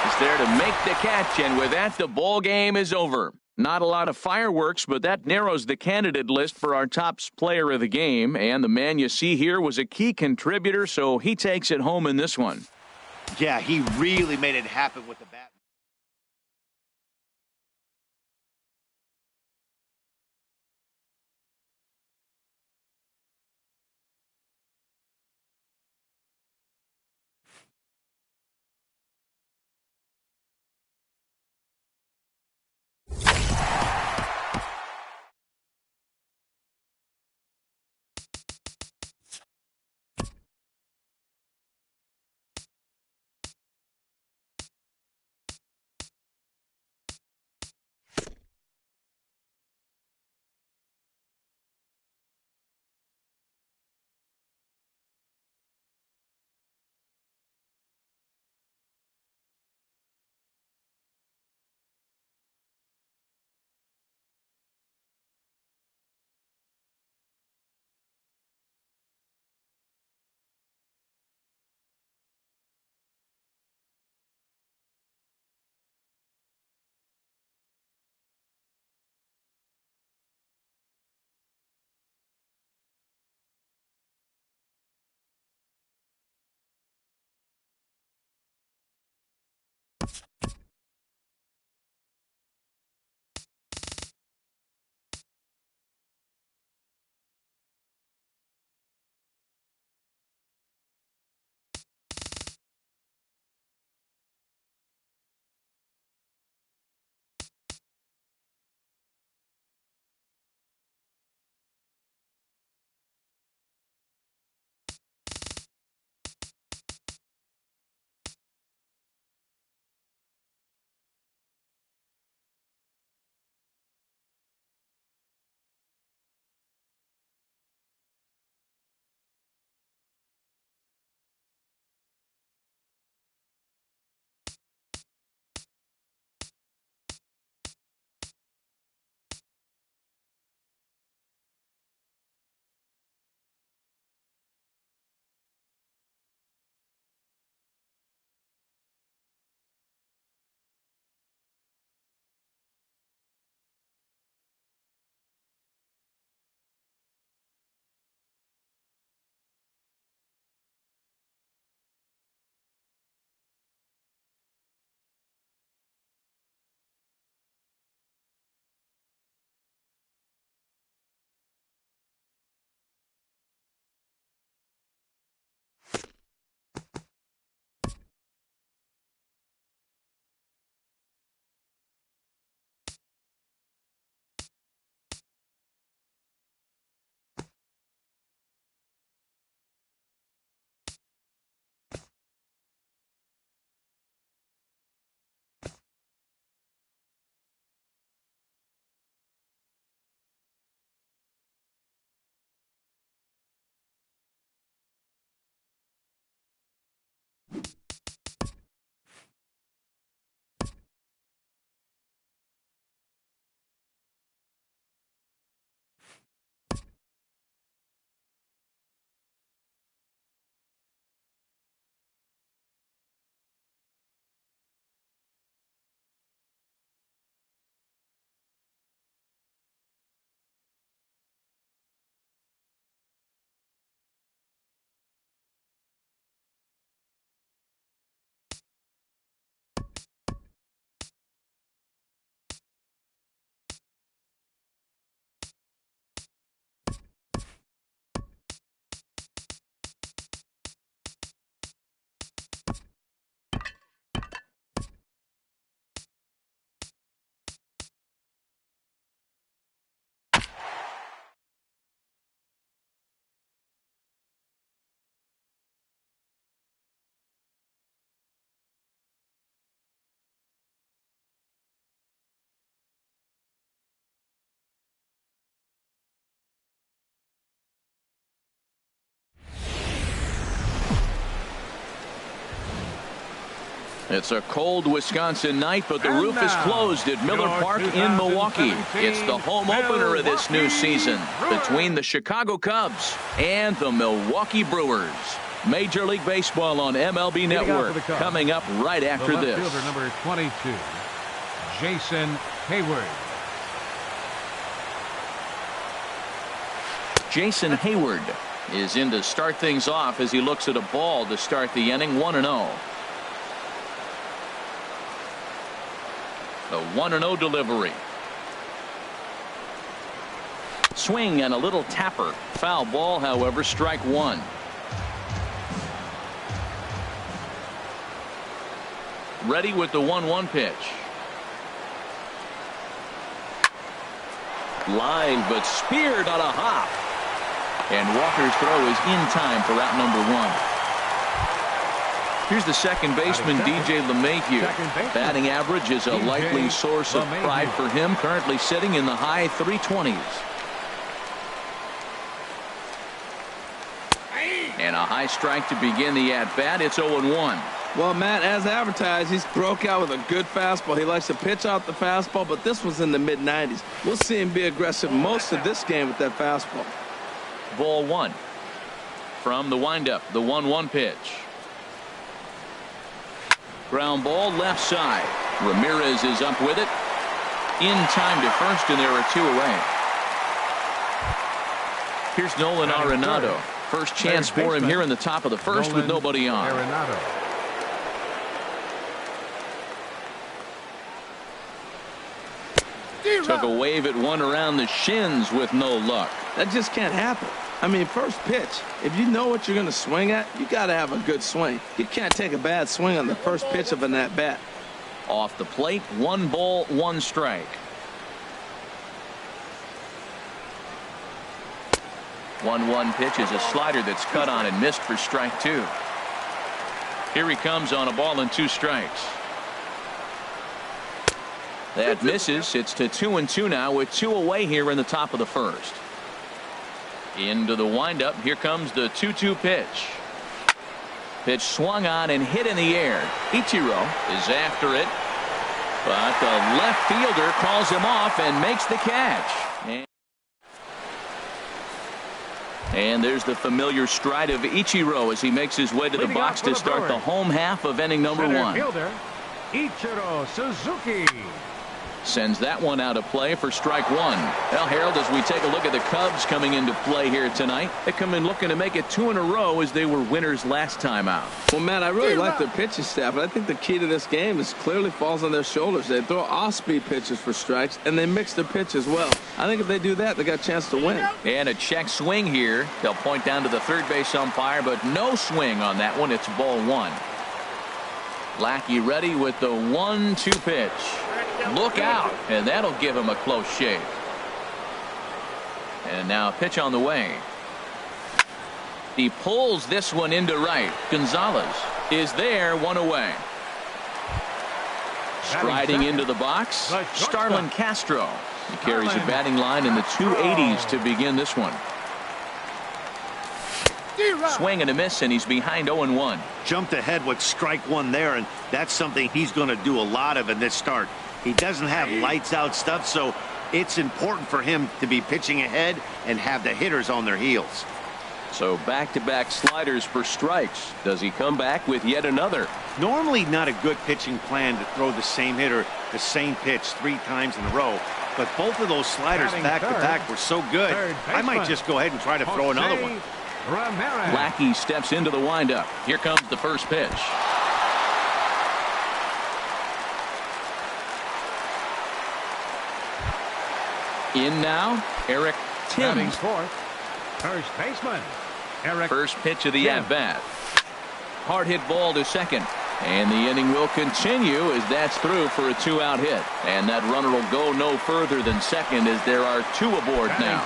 is there to make the catch, and with that, the ball game is over. Not a lot of fireworks, but that narrows the candidate list for our top player of the game. And the man you see here was a key contributor, so he takes it home in this one. Yeah, he really made it happen with the bat. It's a cold Wisconsin night, but the roof is closed at Miller Park in Milwaukee. It's the home opener of this new season between the Chicago Cubs and the Milwaukee Brewers. Major League Baseball on MLB Network coming up right after this. Fielder number 22, Jason Hayward. Jason Hayward is in to start things off as he looks at a ball to start the inning. 1-0. The 1-0 delivery. Swing and a little tapper. Foul ball, however, strike one. Ready with the 1-1 pitch. Line, but speared on a hop. And Walker's throw is in time for out number one. Here's the second baseman, DJ LeMahieu. Batting average is a likely source of pride for him, currently sitting in the high 320s. And a high strike to begin the at-bat. It's 0-1. Well, Matt, as advertised, he's broke out with a good fastball. He likes to pitch out the fastball, but this was in the mid-90s. We'll see him be aggressive most of this game with that fastball. Ball one. From the windup, the 1-1 pitch. Ground ball left side. Ramirez is up with it. In time to first, and there are two away. Here's Nolan Arenado. First chance for him here in the top of the first with nobody on. Took a wave at one around the shins with no luck. That just can't happen. I mean, first pitch, if you know what you're going to swing at, you got to have a good swing. You can't take a bad swing on the first pitch of an at-bat. Off the plate, 1 ball, 1 strike. 1-1 pitch is a slider that's cut on and missed for strike 2. Here he comes on a ball and 2 strikes. That misses. It's to 2-2 now with 2 away here in the top of the first. Into the windup. Here comes the 2-2 pitch. Pitch swung on and hit in the air. Ichiro is after it, but the left fielder calls him off and makes the catch. And there's the familiar stride of Ichiro as he makes his way to the box to start the home half of inning number 1. Fielder, Ichiro Suzuki. Sends that one out of play for strike 1. Well, Harold, as we take a look at the Cubs coming into play here tonight, they come in looking to make it 2 in a row as they were winners last time out. Well, Matt, I really like their pitching staff, but I think the key to this game is clearly falls on their shoulders. They throw off-speed pitches for strikes, and they mix their pitch as well. I think if they do that, they got a chance to win. And a check swing here. They'll point down to the third base umpire, but no swing on that one. It's ball 1. Lackey ready with the 1-2 pitch. Look out, and that'll give him a close shave. And now a pitch on the way. He pulls this one into right. Gonzalez is there, 1 away. Striding into the box, Starlin Castro. He carries a batting line in the 280s to begin this one. Swing and a miss, and he's behind 0-1. Jumped ahead with strike 1 there, and that's something he's going to do a lot of in this start. He doesn't have lights out stuff, so it's important for him to be pitching ahead and have the hitters on their heels. So back-to-back sliders for strikes. Does he come back with yet another? Normally not a good pitching plan to throw the same hitter the same pitch 3 times in a row, but both of those sliders back-to-back were so good, I might just go ahead and try to throw another one. Lackey steps into the windup. Here comes the first pitch. In now, Eric Timms. First baseman, Eric. First pitch of the at-bat. Hard hit ball to second. And the inning will continue as that's through for a 2-out hit. And that runner will go no further than second as there are 2 aboard now.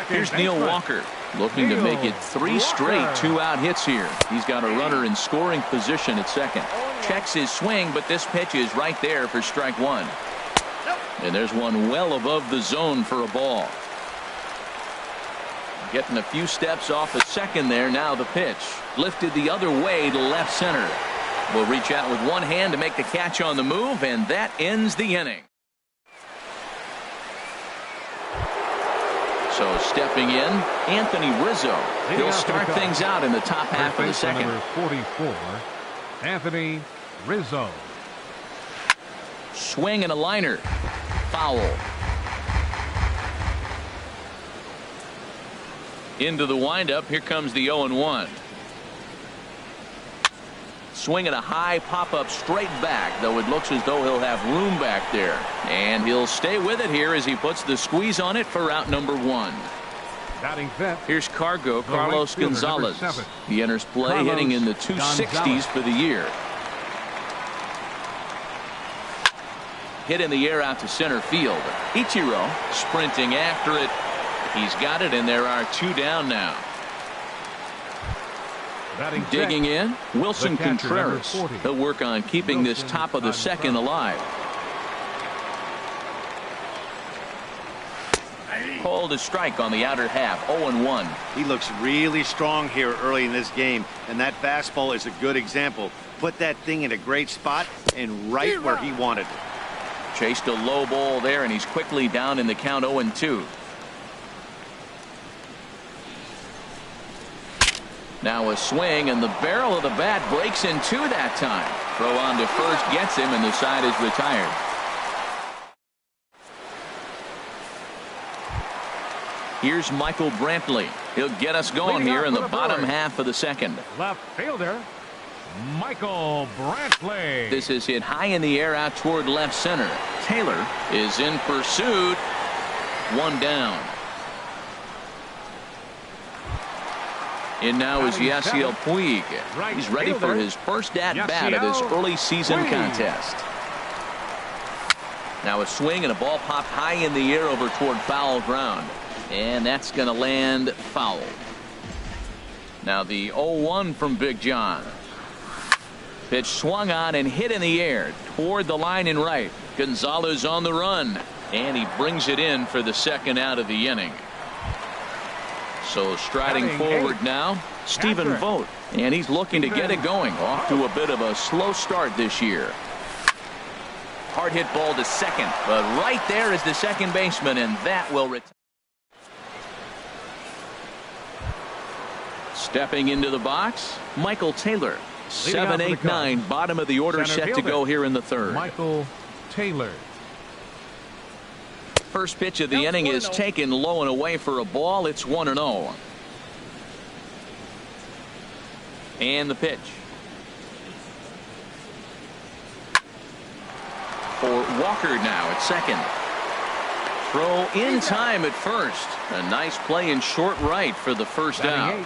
Here's Neil Walker looking to make it 3 straight 2-out hits here. He's got a runner in scoring position at second. Checks his swing, but this pitch is right there for strike 1. And there's one well above the zone for a ball. Getting a few steps off at second there. Now the pitch lifted the other way to left center. will reach out with one hand to make the catch on the move, and that ends the inning. So stepping in, Anthony Rizzo. He'll start things out in the top half of the second. Number 44, Anthony Rizzo. Swing and a liner. Foul. Into the windup. Here comes the 0-1. Swing at a high pop-up straight back, though it looks as though he'll have room back there. And he'll stay with it here as he puts the squeeze on it for out number 1. Batting fifth. Here's Carlos Gonzalez. He enters play hitting in the 260s for the year. Hit in the air out to center field. Ichiro sprinting after it. He's got it, and there are 2 down now. Digging in, Wilson Contreras. He'll work on keeping this top of the second alive. Called a strike on the outer half. 0-1. He looks really strong here early in this game, and that fastball is a good example. Put that thing in a great spot and right where he wanted it. Chased a low ball there, and he's quickly down in the count. 0-2. Now a swing, and the barrel of the bat breaks in 2 that time. Throw on to first gets him, and the side is retired. Here's Michael Brantley. He'll get us going here in the bottom half of the second. Left fielder, Michael Brantley. This is hit high in the air out toward left center. Taylor is in pursuit. 1 down. And now is Yasiel Puig. He's ready for his first at-bat of this early season contest. Now a swing and a ball popped high in the air over toward foul ground. And that's going to land foul. Now the 0-1 from Big John. Pitch swung on and hit in the air toward the line and right. Gonzalez on the run. And he brings it in for the second out of the inning. So striding forward now, Stephen Vogt, and he's looking to get it going. Off to a bit of a slow start this year. Hard hit ball to second, but right there is the second baseman, and that will return. Stepping into the box, Michael Taylor. 7, 8, 9, bottom of the order, set to go here in the third. Michael Taylor. First pitch of the inning is taken low and away for a ball. It's 1-0. And the pitch. For Walker now at second. Throw in time at first. A nice play in short right for the first out.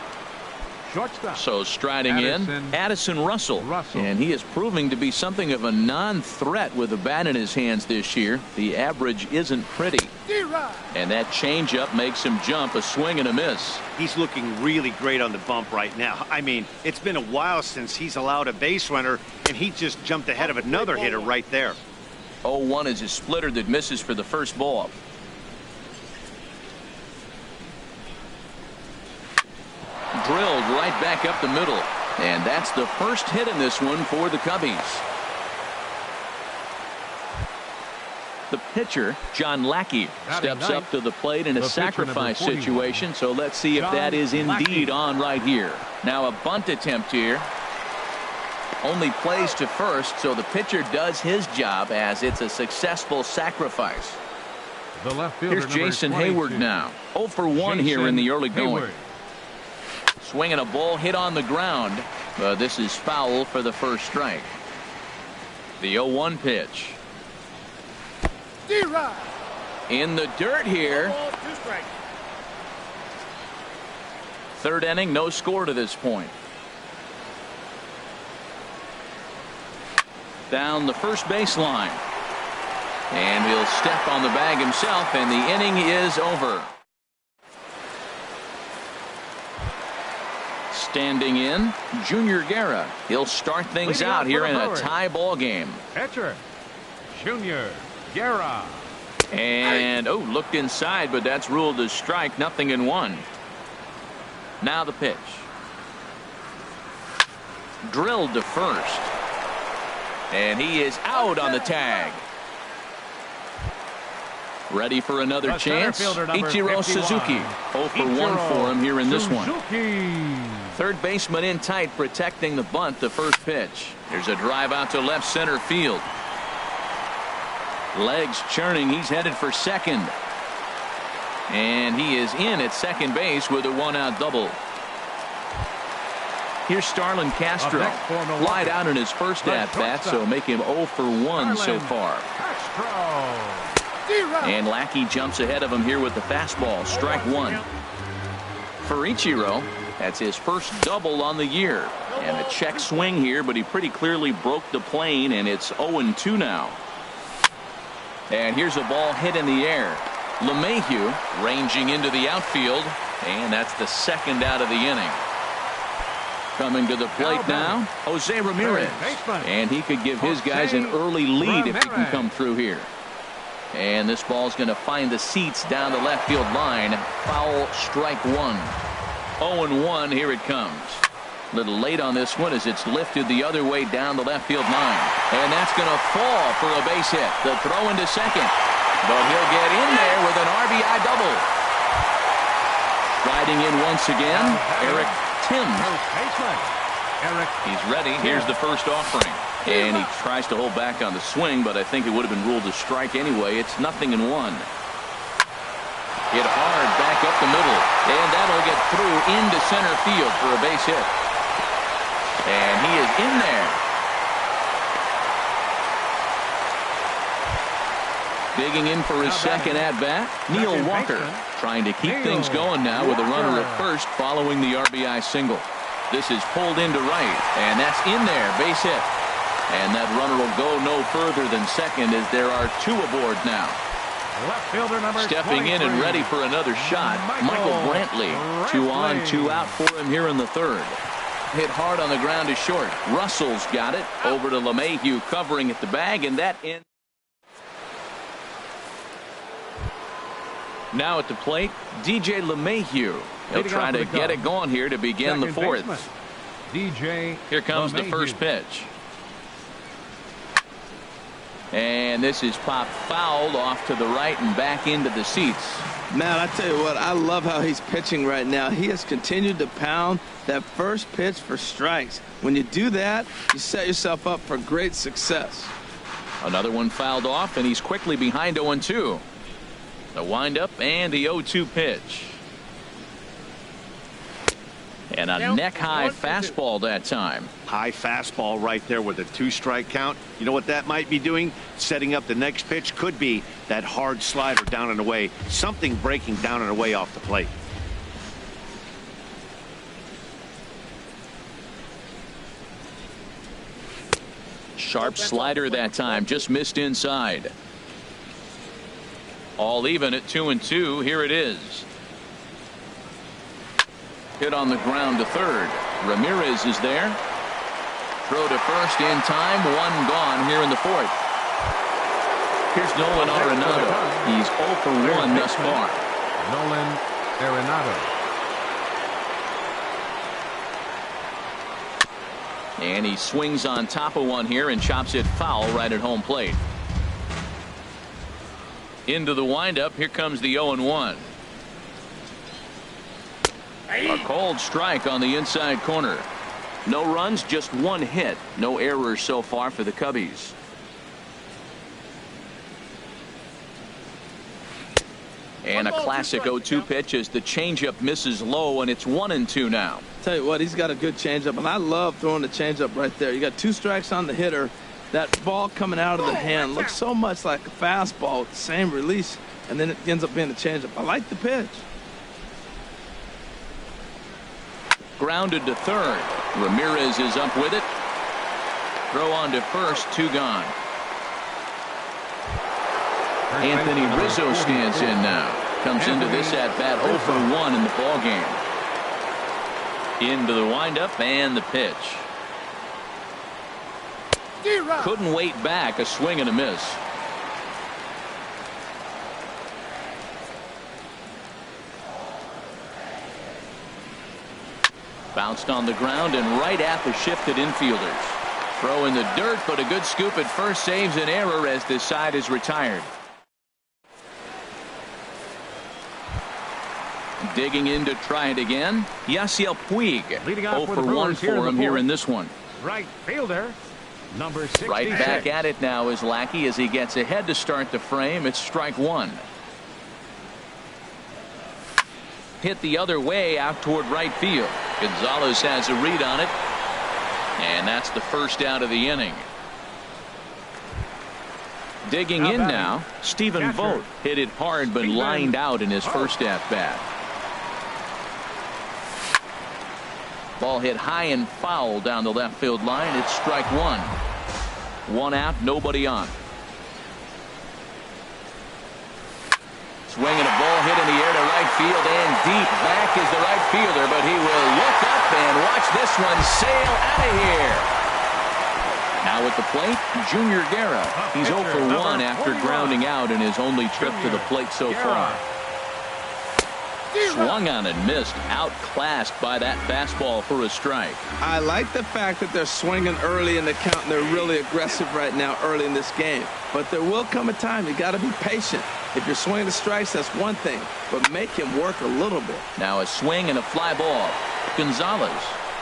So striding in, Addison Russell. And he is proving to be something of a non-threat with the bat in his hands this year. The average isn't pretty. And that changeup makes him jump. A swing and a miss. He's looking really great on the bump right now. I mean, it's been a while since he's allowed a base runner, and he just jumped ahead of another hitter right there. 0-1 is a splitter that misses for the first ball. Drilled right back up the middle. And that's the first hit in this one for the Cubbies. The pitcher, John Lackey, steps up to the plate in a sacrifice situation. So let's see if that is indeed on right here. Now a bunt attempt here. Only plays to first, so the pitcher does his job as it's a successful sacrifice. Here's Jason Hayward now. 0 for 1 here in the early going. Swinging a ball hit on the ground. This is foul for the first strike. The 0-1 pitch. In the dirt here. Third inning, no score to this point. Down the first baseline. And he'll step on the bag himself, and the inning is over. Standing in, Junior Guerra. He'll start things out here in a tie ball game. Pitcher, Junior Guerra. And, looked inside, but that's ruled a strike. 0-1. Now the pitch. Drilled to first. And he is out on the tag. Ready for another chance. Ichiro Suzuki. 0 for 1 for him here in this one. Third baseman in tight, protecting the bunt, the first pitch. Here's a drive out to left center field. Legs churning. He's headed for second. And he is in at second base with a 1-out double. Here's Starlin Castro. Flied out in his first at-bat, so make him 0 for 1 so far. And Lackey jumps ahead of him here with the fastball. Strike one. For Ichiro, that's his first double on the year. And a check swing here, but he pretty clearly broke the plane, and it's 0-2 now. And here's a ball hit in the air. LeMahieu ranging into the outfield, and that's the second out of the inning. Coming to the plate now, Jose Ramirez. And he could give his guys an early lead if he can come through here. And this ball's going to find the seats down the left field line. Foul, strike one. 0-1, here it comes. A little late on this one as it's lifted the other way down the left field line. And that's going to fall for a base hit. The throw into second. But he'll get in there with an RBI double. Riding in once again, Eric Timms. He's ready. Here's the first offering. And he tries to hold back on the swing, but I think it would have been ruled a strike anyway. It's 0-1. Hit hard back up the middle. And that'll get through into center field for a base hit. And he is in there. Digging in for his second at-bat, Neil Walker. Trying to keep things going now with a runner at first following the RBI single. This is pulled into right, and that's in there, base hit. And that runner will go no further than second as there are two aboard now. Left fielder number stepping in and ready for another shot, Michael Brantley. 2 on, 2 out for him here in the third. Hit hard on the ground to short. Russell's got it. Over to LeMahieu covering at the bag, and that ends. Now at the plate, DJ LeMahieu. He'll try to get it going here to begin the fourth. DJ Here comes the first pitch. And this is popped fouled off to the right and back into the seats. Man, I tell you what, I love how he's pitching right now. He has continued to pound that first pitch for strikes. When you do that, you set yourself up for great success. Another one fouled off, and he's quickly behind 0-2. The windup and the 0-2 pitch. And a neck-high fastball that time. High fastball right there with a 2-strike count. You know what that might be doing? Setting up the next pitch. Could be that hard slider down and away. Something breaking down and away off the plate. Sharp slider that time. Just missed inside. All even at 2-2. Here it is. Hit on the ground to third. Ramirez is there. Throw to first in time. One gone here in the fourth. Here's Nolan Arenado. He's 0 for 1 thus far. Nolan Arenado. And he swings on top of one here and chops it foul right at home plate. Into the windup. Here comes the 0-1. A cold strike on the inside corner. No runs, just one hit. No errors so far for the Cubbies. And a classic 0-2 pitch as the changeup misses low, and it's 1-2 now. Tell you what, he's got a good changeup, and I love throwing the changeup right there. You got 2 strikes on the hitter. That ball coming out of the hand looks so much like a fastball with the same release, and then it ends up being a changeup. I like the pitch. Grounded to third. Ramirez is up with it. Throw on to first, 2 gone. Anthony Rizzo stands in now. Comes into this at bat 0 for 1 in the ball game. Into the windup and the pitch. Couldn't wait back. A swing and a miss. Bounced on the ground and right at the shifted infielders. Throw in the dirt, but a good scoop at first saves an error as this side is retired. Digging in to try it again. Yasiel Puig. 0 for 1 for him here in this one. Right fielder, number 66. Right back at it now is Lackey as he gets ahead to start the frame. It's strike one. Hit the other way out toward right field. Gonzalez has a read on it. And that's the first out of the inning. Digging in now, Stephen Vogt. Hit it hard but lined out in his first at-bat. Ball hit high and foul down the left field line. It's strike one. One out, nobody on. Swinging a ball hit in the air to right field and deep. Back is the right fielder, but he will look up and watch this one sail out of here. Now at the plate, Junior Guerra. He's 0 for 1 after grounding out in his only trip to the plate so far. Swung on and missed. Outclassed by that fastball for a strike. I like the fact that they're swinging early in the count and they're really aggressive right now early in this game. But there will come a time you got to be patient. If you're swinging the strikes, that's one thing, but make him work a little bit. Now a swing and a fly ball. Gonzalez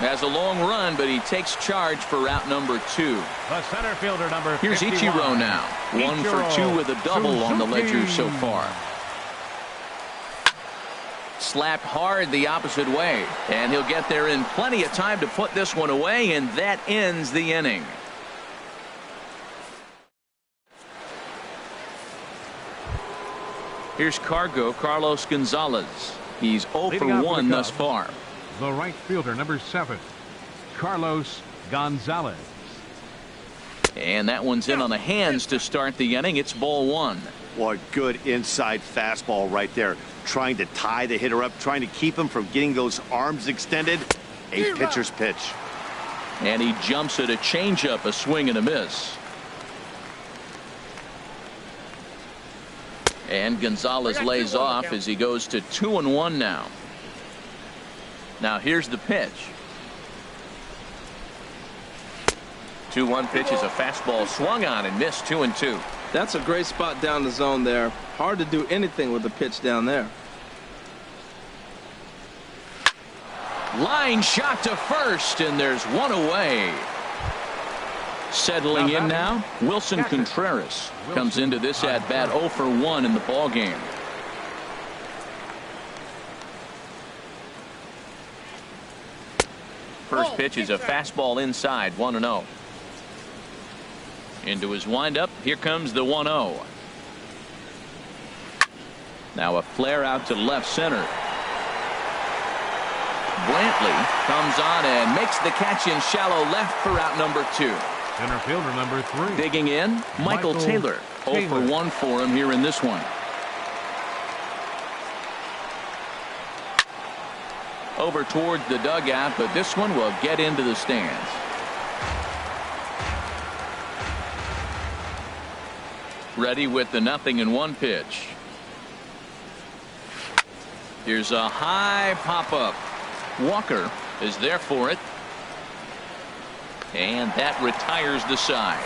has a long run, but he takes charge for route number 2. The center fielder, number 51. Here's Ichiro now. 1 for 2 with a double on the ledger so far. Slapped hard the opposite way, and he'll get there in plenty of time to put this one away, and that ends the inning. Here's Carlos Gonzalez. He's 0 for 1 thus far. The right fielder, number 7, Carlos Gonzalez. And that one's in on the hands to start the inning. It's ball 1. What good inside fastball right there. Trying to tie the hitter up, trying to keep him from getting those arms extended. A pitcher's pitch. And he jumps at a changeup, a swing and a miss. And Gonzalez lays off as he goes to 2-1 now. Now here's the pitch. 2-1 pitch is a fastball swung on and missed. 2-2. That's a great spot down the zone there. Hard to do anything with the pitch down there. Line shot to first, and there's one away. Settling in now, Wilson Contreras comes into this at bat 0 for 1 in the ball game. First pitch is a fastball inside, 1-0. Into his windup, here comes the 1-0. Now a flare out to left center. Brantley comes on and makes the catch in shallow left for out number 2. Center fielder, number 3. Digging in, Michael Taylor. 0 for 1 for him here in this one. Over towards the dugout, but this one will get into the stands. Ready with the 0-1 pitch. Here's a high pop-up. Walker is there for it. And that retires the side.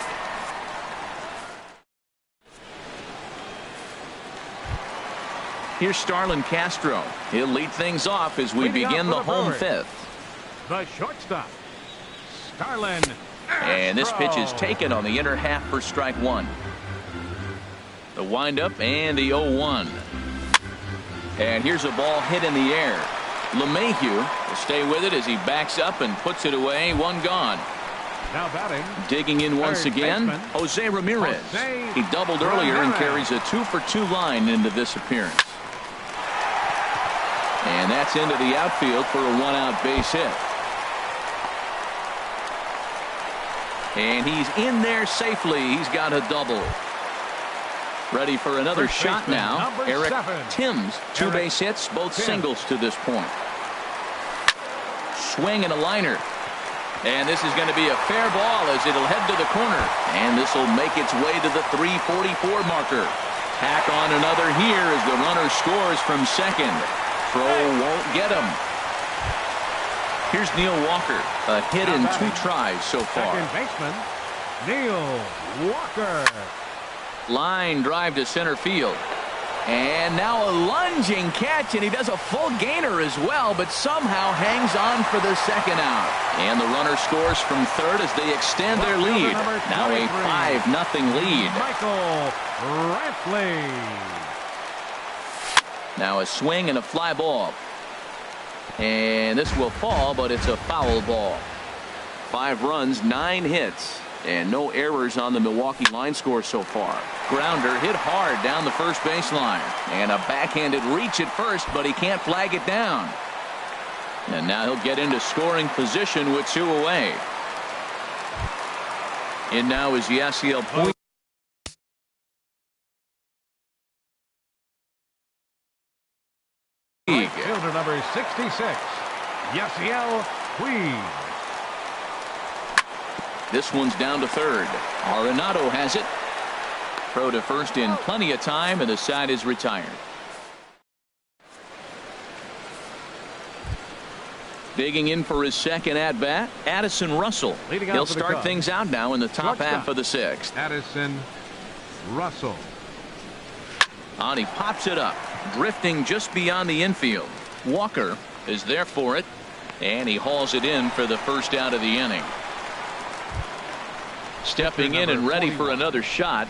Here's Starlin Castro. He'll lead things off as we begin the home fifth. The shortstop, Starlin. And this pitch is taken on the inner half for strike 1. The windup and the 0-1. And here's a ball hit in the air. LeMahieu will stay with it as he backs up and puts it away. One gone. Now batting. Digging in once again, baseman, Jose Ramirez. He doubled earlier and carries a 2-for-2 line into this appearance. And that's into the outfield for a 1-out base hit. And he's in there safely. He's got a double. Ready for another shot now. Eric Timms, 2 base hits, both singles to this point. Swing and a liner. And this is going to be a fair ball as it'll head to the corner. And this will make its way to the 344 marker. Tack on another here as the runner scores from second. Throw won't get him. Here's Neil Walker, a hit in 2 tries so far. Second baseman, Neil Walker. Line drive to center field. And now a lunging catch, and he does a full gainer as well, but somehow hangs on for the second out. And the runner scores from third as they extend their lead. Now a 5-0 lead. Michael Brantley. Now a swing and a fly ball. And this will fall, but it's a foul ball. 5 runs, 9 hits. And no errors on the Milwaukee line score so far. Grounder hit hard down the first baseline. And a backhanded reach at first, but he can't flag it down. And now he'll get into scoring position with 2 away. And now is Yasiel Puig. Fielder number 66, Yasiel Puig. This one's down to third. Arenado has it. Throw to first in plenty of time, and the side is retired. Digging in for his second at-bat, Addison Russell. He'll start things out now in the top half of the 6th. Addison Russell. He pops it up, drifting just beyond the infield. Walker is there for it, and he hauls it in for the first out of the inning. Stepping in and ready for another shot.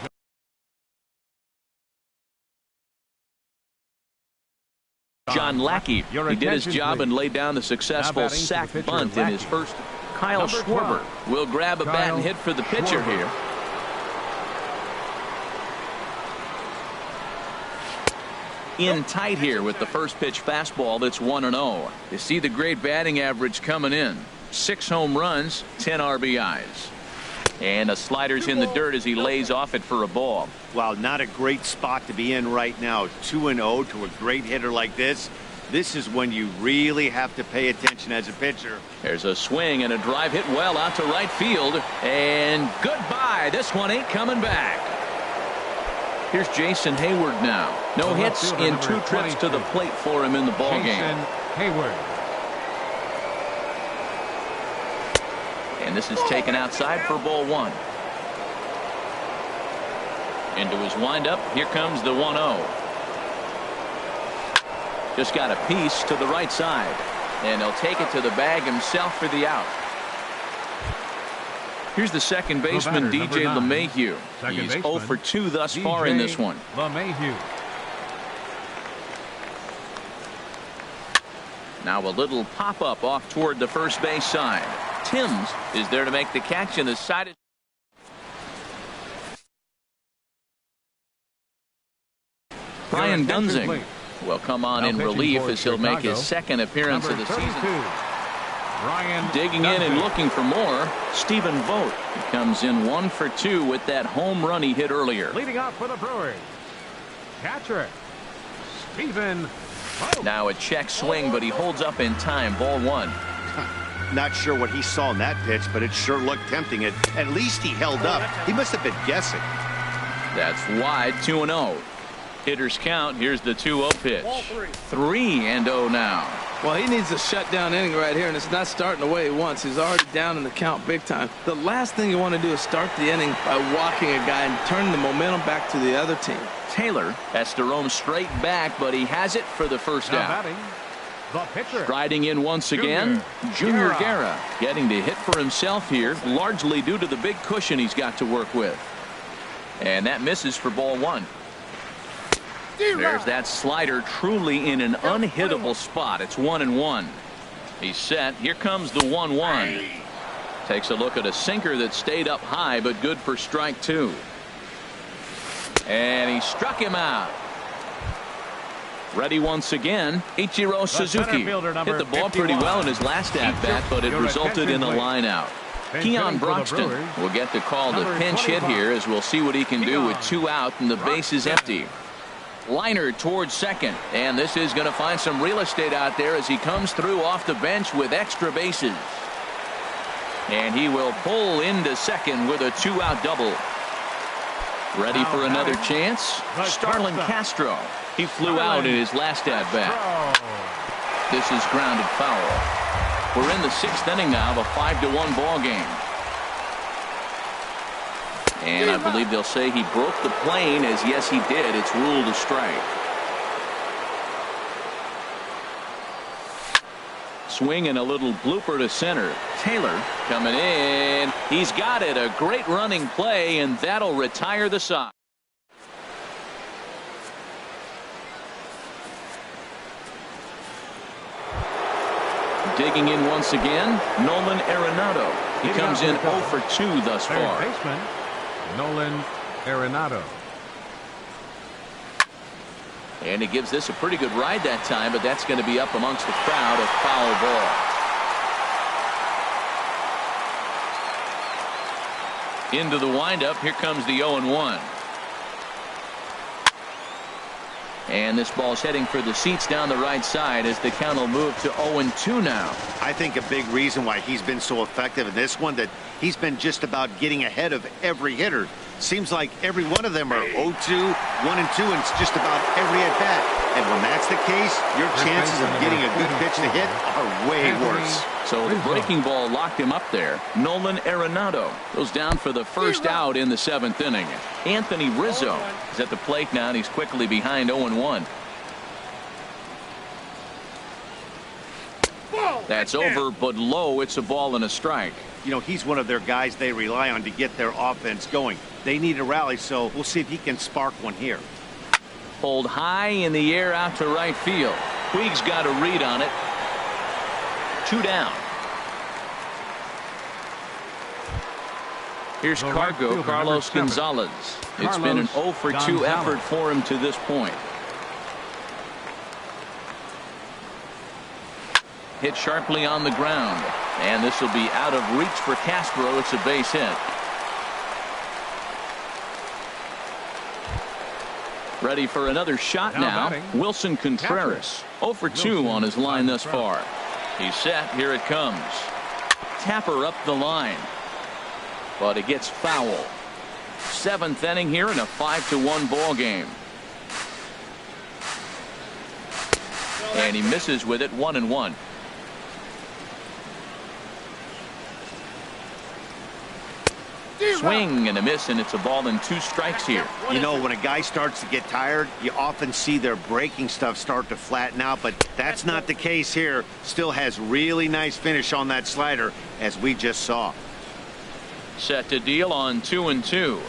John Lackey. He did his job and laid down the successful sac bunt in his first. Kyle Schwarber will grab a bat and hit for the pitcher here. In tight here with the first pitch fastball that's 1-0. You see the great batting average coming in. 6 home runs, 10 RBIs. And a slider's in the dirt as he lays off it for a ball. Well, not a great spot to be in right now. 2-0 to a great hitter like this. This is when you really have to pay attention as a pitcher. There's a swing and a drive hit well out to right field. And goodbye. This one ain't coming back. Here's Jason Hayward now. No hits in 2 trips to the plate for him in the ballgame. Jason Hayward. And this is taken outside for ball 1. Into his windup. Here comes the 1-0. Just got a piece to the right side. And he'll take it to the bag himself for the out. Here's the second baseman, DJ LeMahieu. He's 0 for 2 thus far in this one. LeMahieu. Now a little pop-up off toward the first base side. Timms is there to make the catch, and the side is. Brian Dunzing will come on in relief as he'll make his second appearance of the season. Digging in and looking for more, Stephen Vogt. He comes in 1 for 2 with that home run he hit earlier. Leading off for the Brewers, catcher Stephen Vogt. Now a check swing, but he holds up in time. Ball 1. Not sure what he saw in that pitch, but it sure looked tempting. At least he held up. He must have been guessing. That's wide. 2-0. Hitters count. Here's the 2-0 pitch. 3-0 now. Well, he needs a shutdown inning right here, and it's not starting the way he wants. He's already down in the count big time. The last thing you want to do is start the inning by walking a guy and turning the momentum back to the other team. Taylor has to roam straight back, but he has it for the first out. The pitcher. Striding in once again, Junior Guerra getting to hit for himself here, largely due to the big cushion he's got to work with. And that misses for ball 1. There's that slider truly in an unhittable spot. It's 1-1. He's set. Here comes the 1-1. Takes a look at a sinker that stayed up high, but good for strike 2. And he struck him out. Ready once again, Ichiro Suzuki hit the ball pretty well in his last at-bat, but it resulted in a line out. Keon Broxton will get the call to pinch hit here, as we'll see what he can do with 2 out and the base is empty. Liner towards second, and this is going to find some real estate out there as he comes through off the bench with extra bases. And he will pull into second with a 2-out double. Ready for another chance? Starlin Castro. He flew out in his last at-bat. This is grounded foul. We're in the 6th inning now of a 5-1 ball game. And I believe they'll say he broke the plane, as yes he did. It's ruled a strike. Swing and a little blooper to center. Taylor coming in. He's got it. A great running play, and that'll retire the side. Digging in once again, Nolan Arenado. He comes in 0 for 2 thus far. Third baseman, Nolan Arenado. And he gives this a pretty good ride that time, but that's going to be up amongst the crowd. A foul ball. Into the windup. Here comes the 0-1. And this ball's heading for the seats down the right side as the count will move to 0-2 now. I think a big reason why he's been so effective in this one, that he's been just about getting ahead of every hitter. Seems like every one of them are 0-2, 1-2, and it's just about every at bat. And when that's the case, your chances of getting a good pitch to hit are way worse. So the breaking ball locked him up there. Nolan Arenado goes down for the first out in the 7th inning. Anthony Rizzo is at the plate now, and he's quickly behind 0-1. That's over, but low. It's a ball and a strike. You know, he's one of their guys they rely on to get their offense going. They need a rally, so we'll see if he can spark one here. Pulled high in the air out to right field. Puig's got a read on it. 2 down. Here's Cargo, Carlos Gonzalez. It's been an 0 for 2 effort for him to this point. Hit sharply on the ground. And this will be out of reach for Castro. It's a base hit. Ready for another shot now. Wilson Contreras. 0 for 2 on his line thus far. He's set. Here it comes. Tapper up the line. But it gets foul. 7th inning here in a 5-1 ball game. And he misses with it. 1-1. Swing and a miss, and it's a ball and 2 strikes here. You know, when a guy starts to get tired, you often see their breaking stuff start to flatten out, but that's not the case here. Still has really nice finish on that slider, as we just saw. Set to deal on 2-2.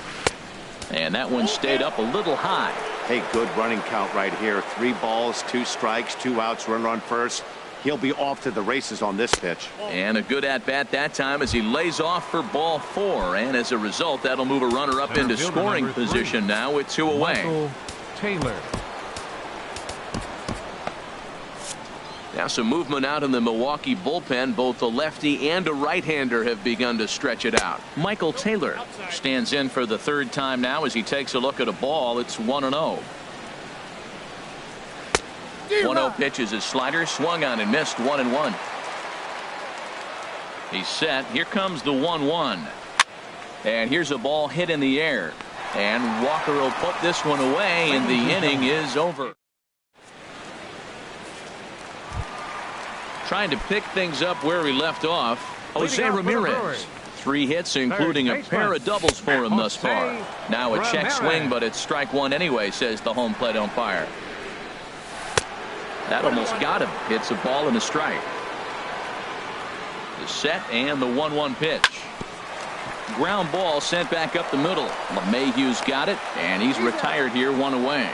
And that one stayed up a little high. Hey, good running count right here. 3 balls, 2 strikes, 2 outs, runner on first. He'll be off to the races on this pitch. And a good at-bat that time as he lays off for ball 4. And as a result, that'll move a runner up into scoring position now with 2 away. Michael Taylor. Now some movement out in the Milwaukee bullpen. Both a lefty and a right-hander have begun to stretch it out. Michael Taylor stands in for the 3rd time now as he takes a look at a ball. It's 1-0. 1-0 pitch is his slider, swung on and missed. 1-1. He's set. Here comes the 1-1. And here's a ball hit in the air. And Walker will put this one away, and the inning is over. Trying to pick things up where we left off, Jose Ramirez. 3 hits, including a pair of doubles for him thus far. Now a check swing, but it's strike 1 anyway, says the home plate umpire. That almost got him. It's a ball and a strike. The set and the 1-1 pitch. Ground ball sent back up the middle. LeMahieu's got it, and he's retired here, 1 away.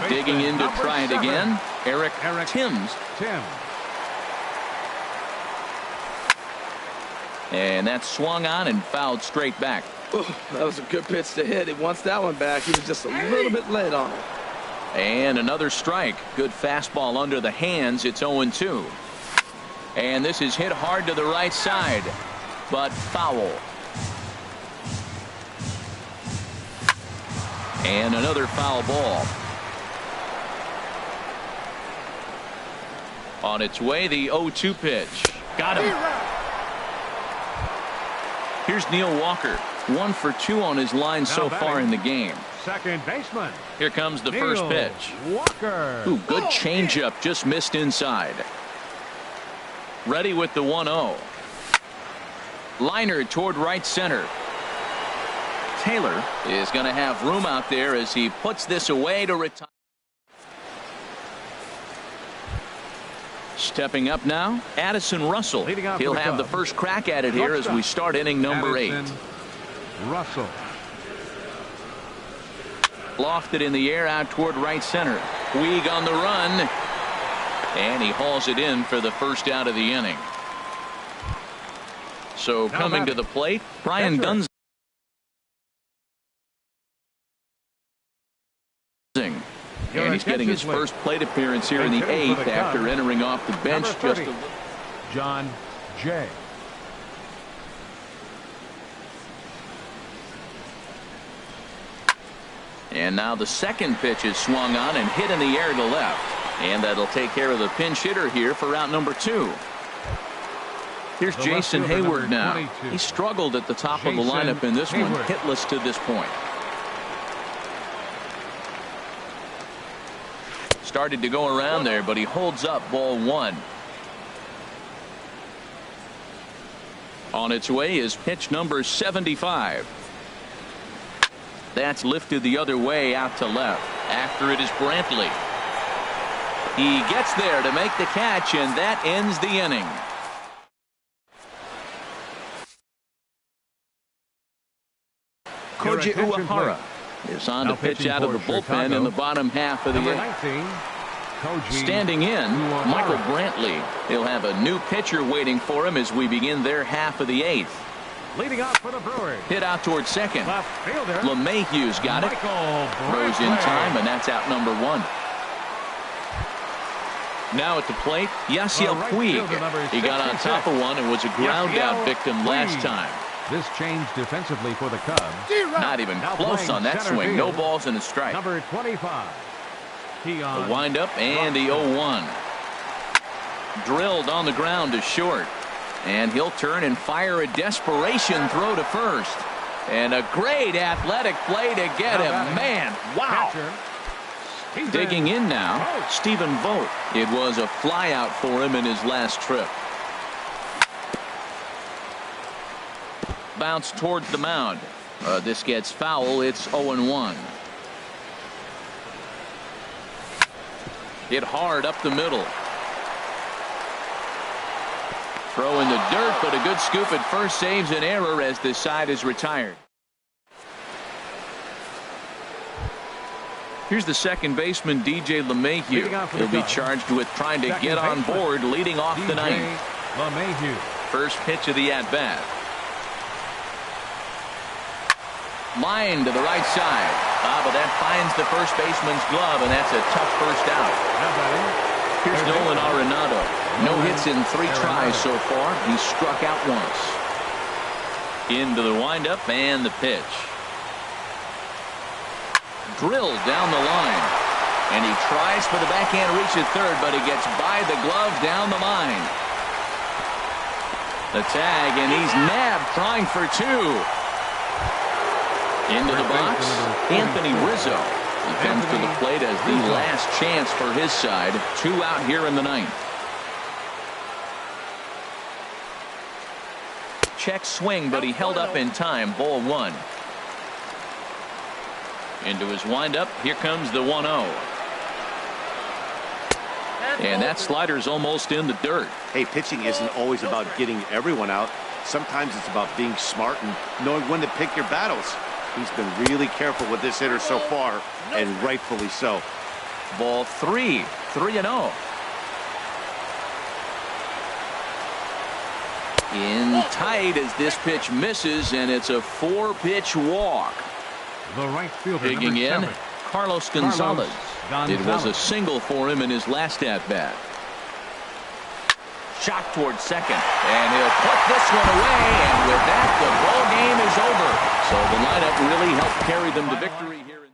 Digging in to try it again, Eric Timms. And that's swung on and fouled straight back. Ooh, that was a good pitch to hit. He wants that one back. He was just a little bit late on it. And another strike. Good fastball under the hands. It's 0-2. And this is hit hard to the right side, but foul. And another foul ball. On its way, the 0-2 pitch. Got him. Here's Neil Walker. 1 for 2 on his line so far in the game. Second baseman. Here comes the first pitch. Walker. Ooh, good changeup, just missed inside. Ready with the 1-0. Liner toward right center. Taylor is going to have room out there as he puts this away to retire. Stepping up now, Addison Russell. He'll have the first crack at it here as we start inning number 8. Russell. Lofted in the air out toward right center. Puig on the run. And he hauls it in for the first out of the inning. So coming to the plate, Brian Dunsing. And he's getting his first plate appearance here in the 8th after entering off the bench just a little. John Jay. And now the second pitch is swung on and hit in the air to left. And that'll take care of the pinch hitter here for route number 2. Here's Jason Hayward now. He struggled at the top of the lineup in this one, hitless to this point. Started to go around there, but he holds up ball 1. On its way is pitch number 75. That's lifted the other way out to left. After it is Brantley. He gets there to make the catch, and that ends the inning. Koji Uehara is on to pitch out of the bullpen in the bottom half of the 8th. Standing in, Michael Brantley. He'll have a new pitcher waiting for him as we begin their half of the 8th. Leading off for the Brewers. Hit out towards second. Left fielder. LeMahieu's got it. Throws in time, and that's out number 1. Now at the plate, Yasiel Puig. He got on top of one and was a ground out victim last time. This change defensively for the Cubs. Not even close on that swing. No balls and a strike. Number 25. The windup and the 0-1. Drilled on the ground to short. And he'll turn and fire a desperation throw to first. And a great athletic play to get him. Man, wow. Digging in now, Stephen Vogt. It was a flyout for him in his last trip. Bounce towards the mound. This gets foul. It's 0-1. Hit hard up the middle. Throw in the dirt, but a good scoop at first saves an error as this side is retired. Here's the second baseman, DJ LeMahieu. He'll be charged with trying to get on board, leading off the 9th. First pitch of the at-bat. Line to the right side. But that finds the first baseman's glove, and that's a tough first out. Here's Nolan Arenado. No hits in 3 tries so far. He's struck out once. Into the windup and the pitch. Drilled down the line. And he tries for the backhand reach at third, but he gets by the glove down the line. The tag, and he's nabbed trying for 2. Into the box, Anthony Rizzo. He comes to the plate as the last chance for his side. 2 out here in the 9th. Check swing, but he held up in time. Ball 1. Into his windup. Here comes the 1-0. And that slider's almost in the dirt. Hey, pitching isn't always about getting everyone out. Sometimes it's about being smart and knowing when to pick your battles. He's been really careful with this hitter so far, and rightfully so. Ball 3. 3-0. In tight as this pitch misses, and it's a 4-pitch walk. The right fielder, digging in, 7. Carlos Gonzalez. It was a single for him in his last at-bat. Shot towards second, and he'll put this one away, and with that, the ball game is over. So the lineup really helped carry them to victory here.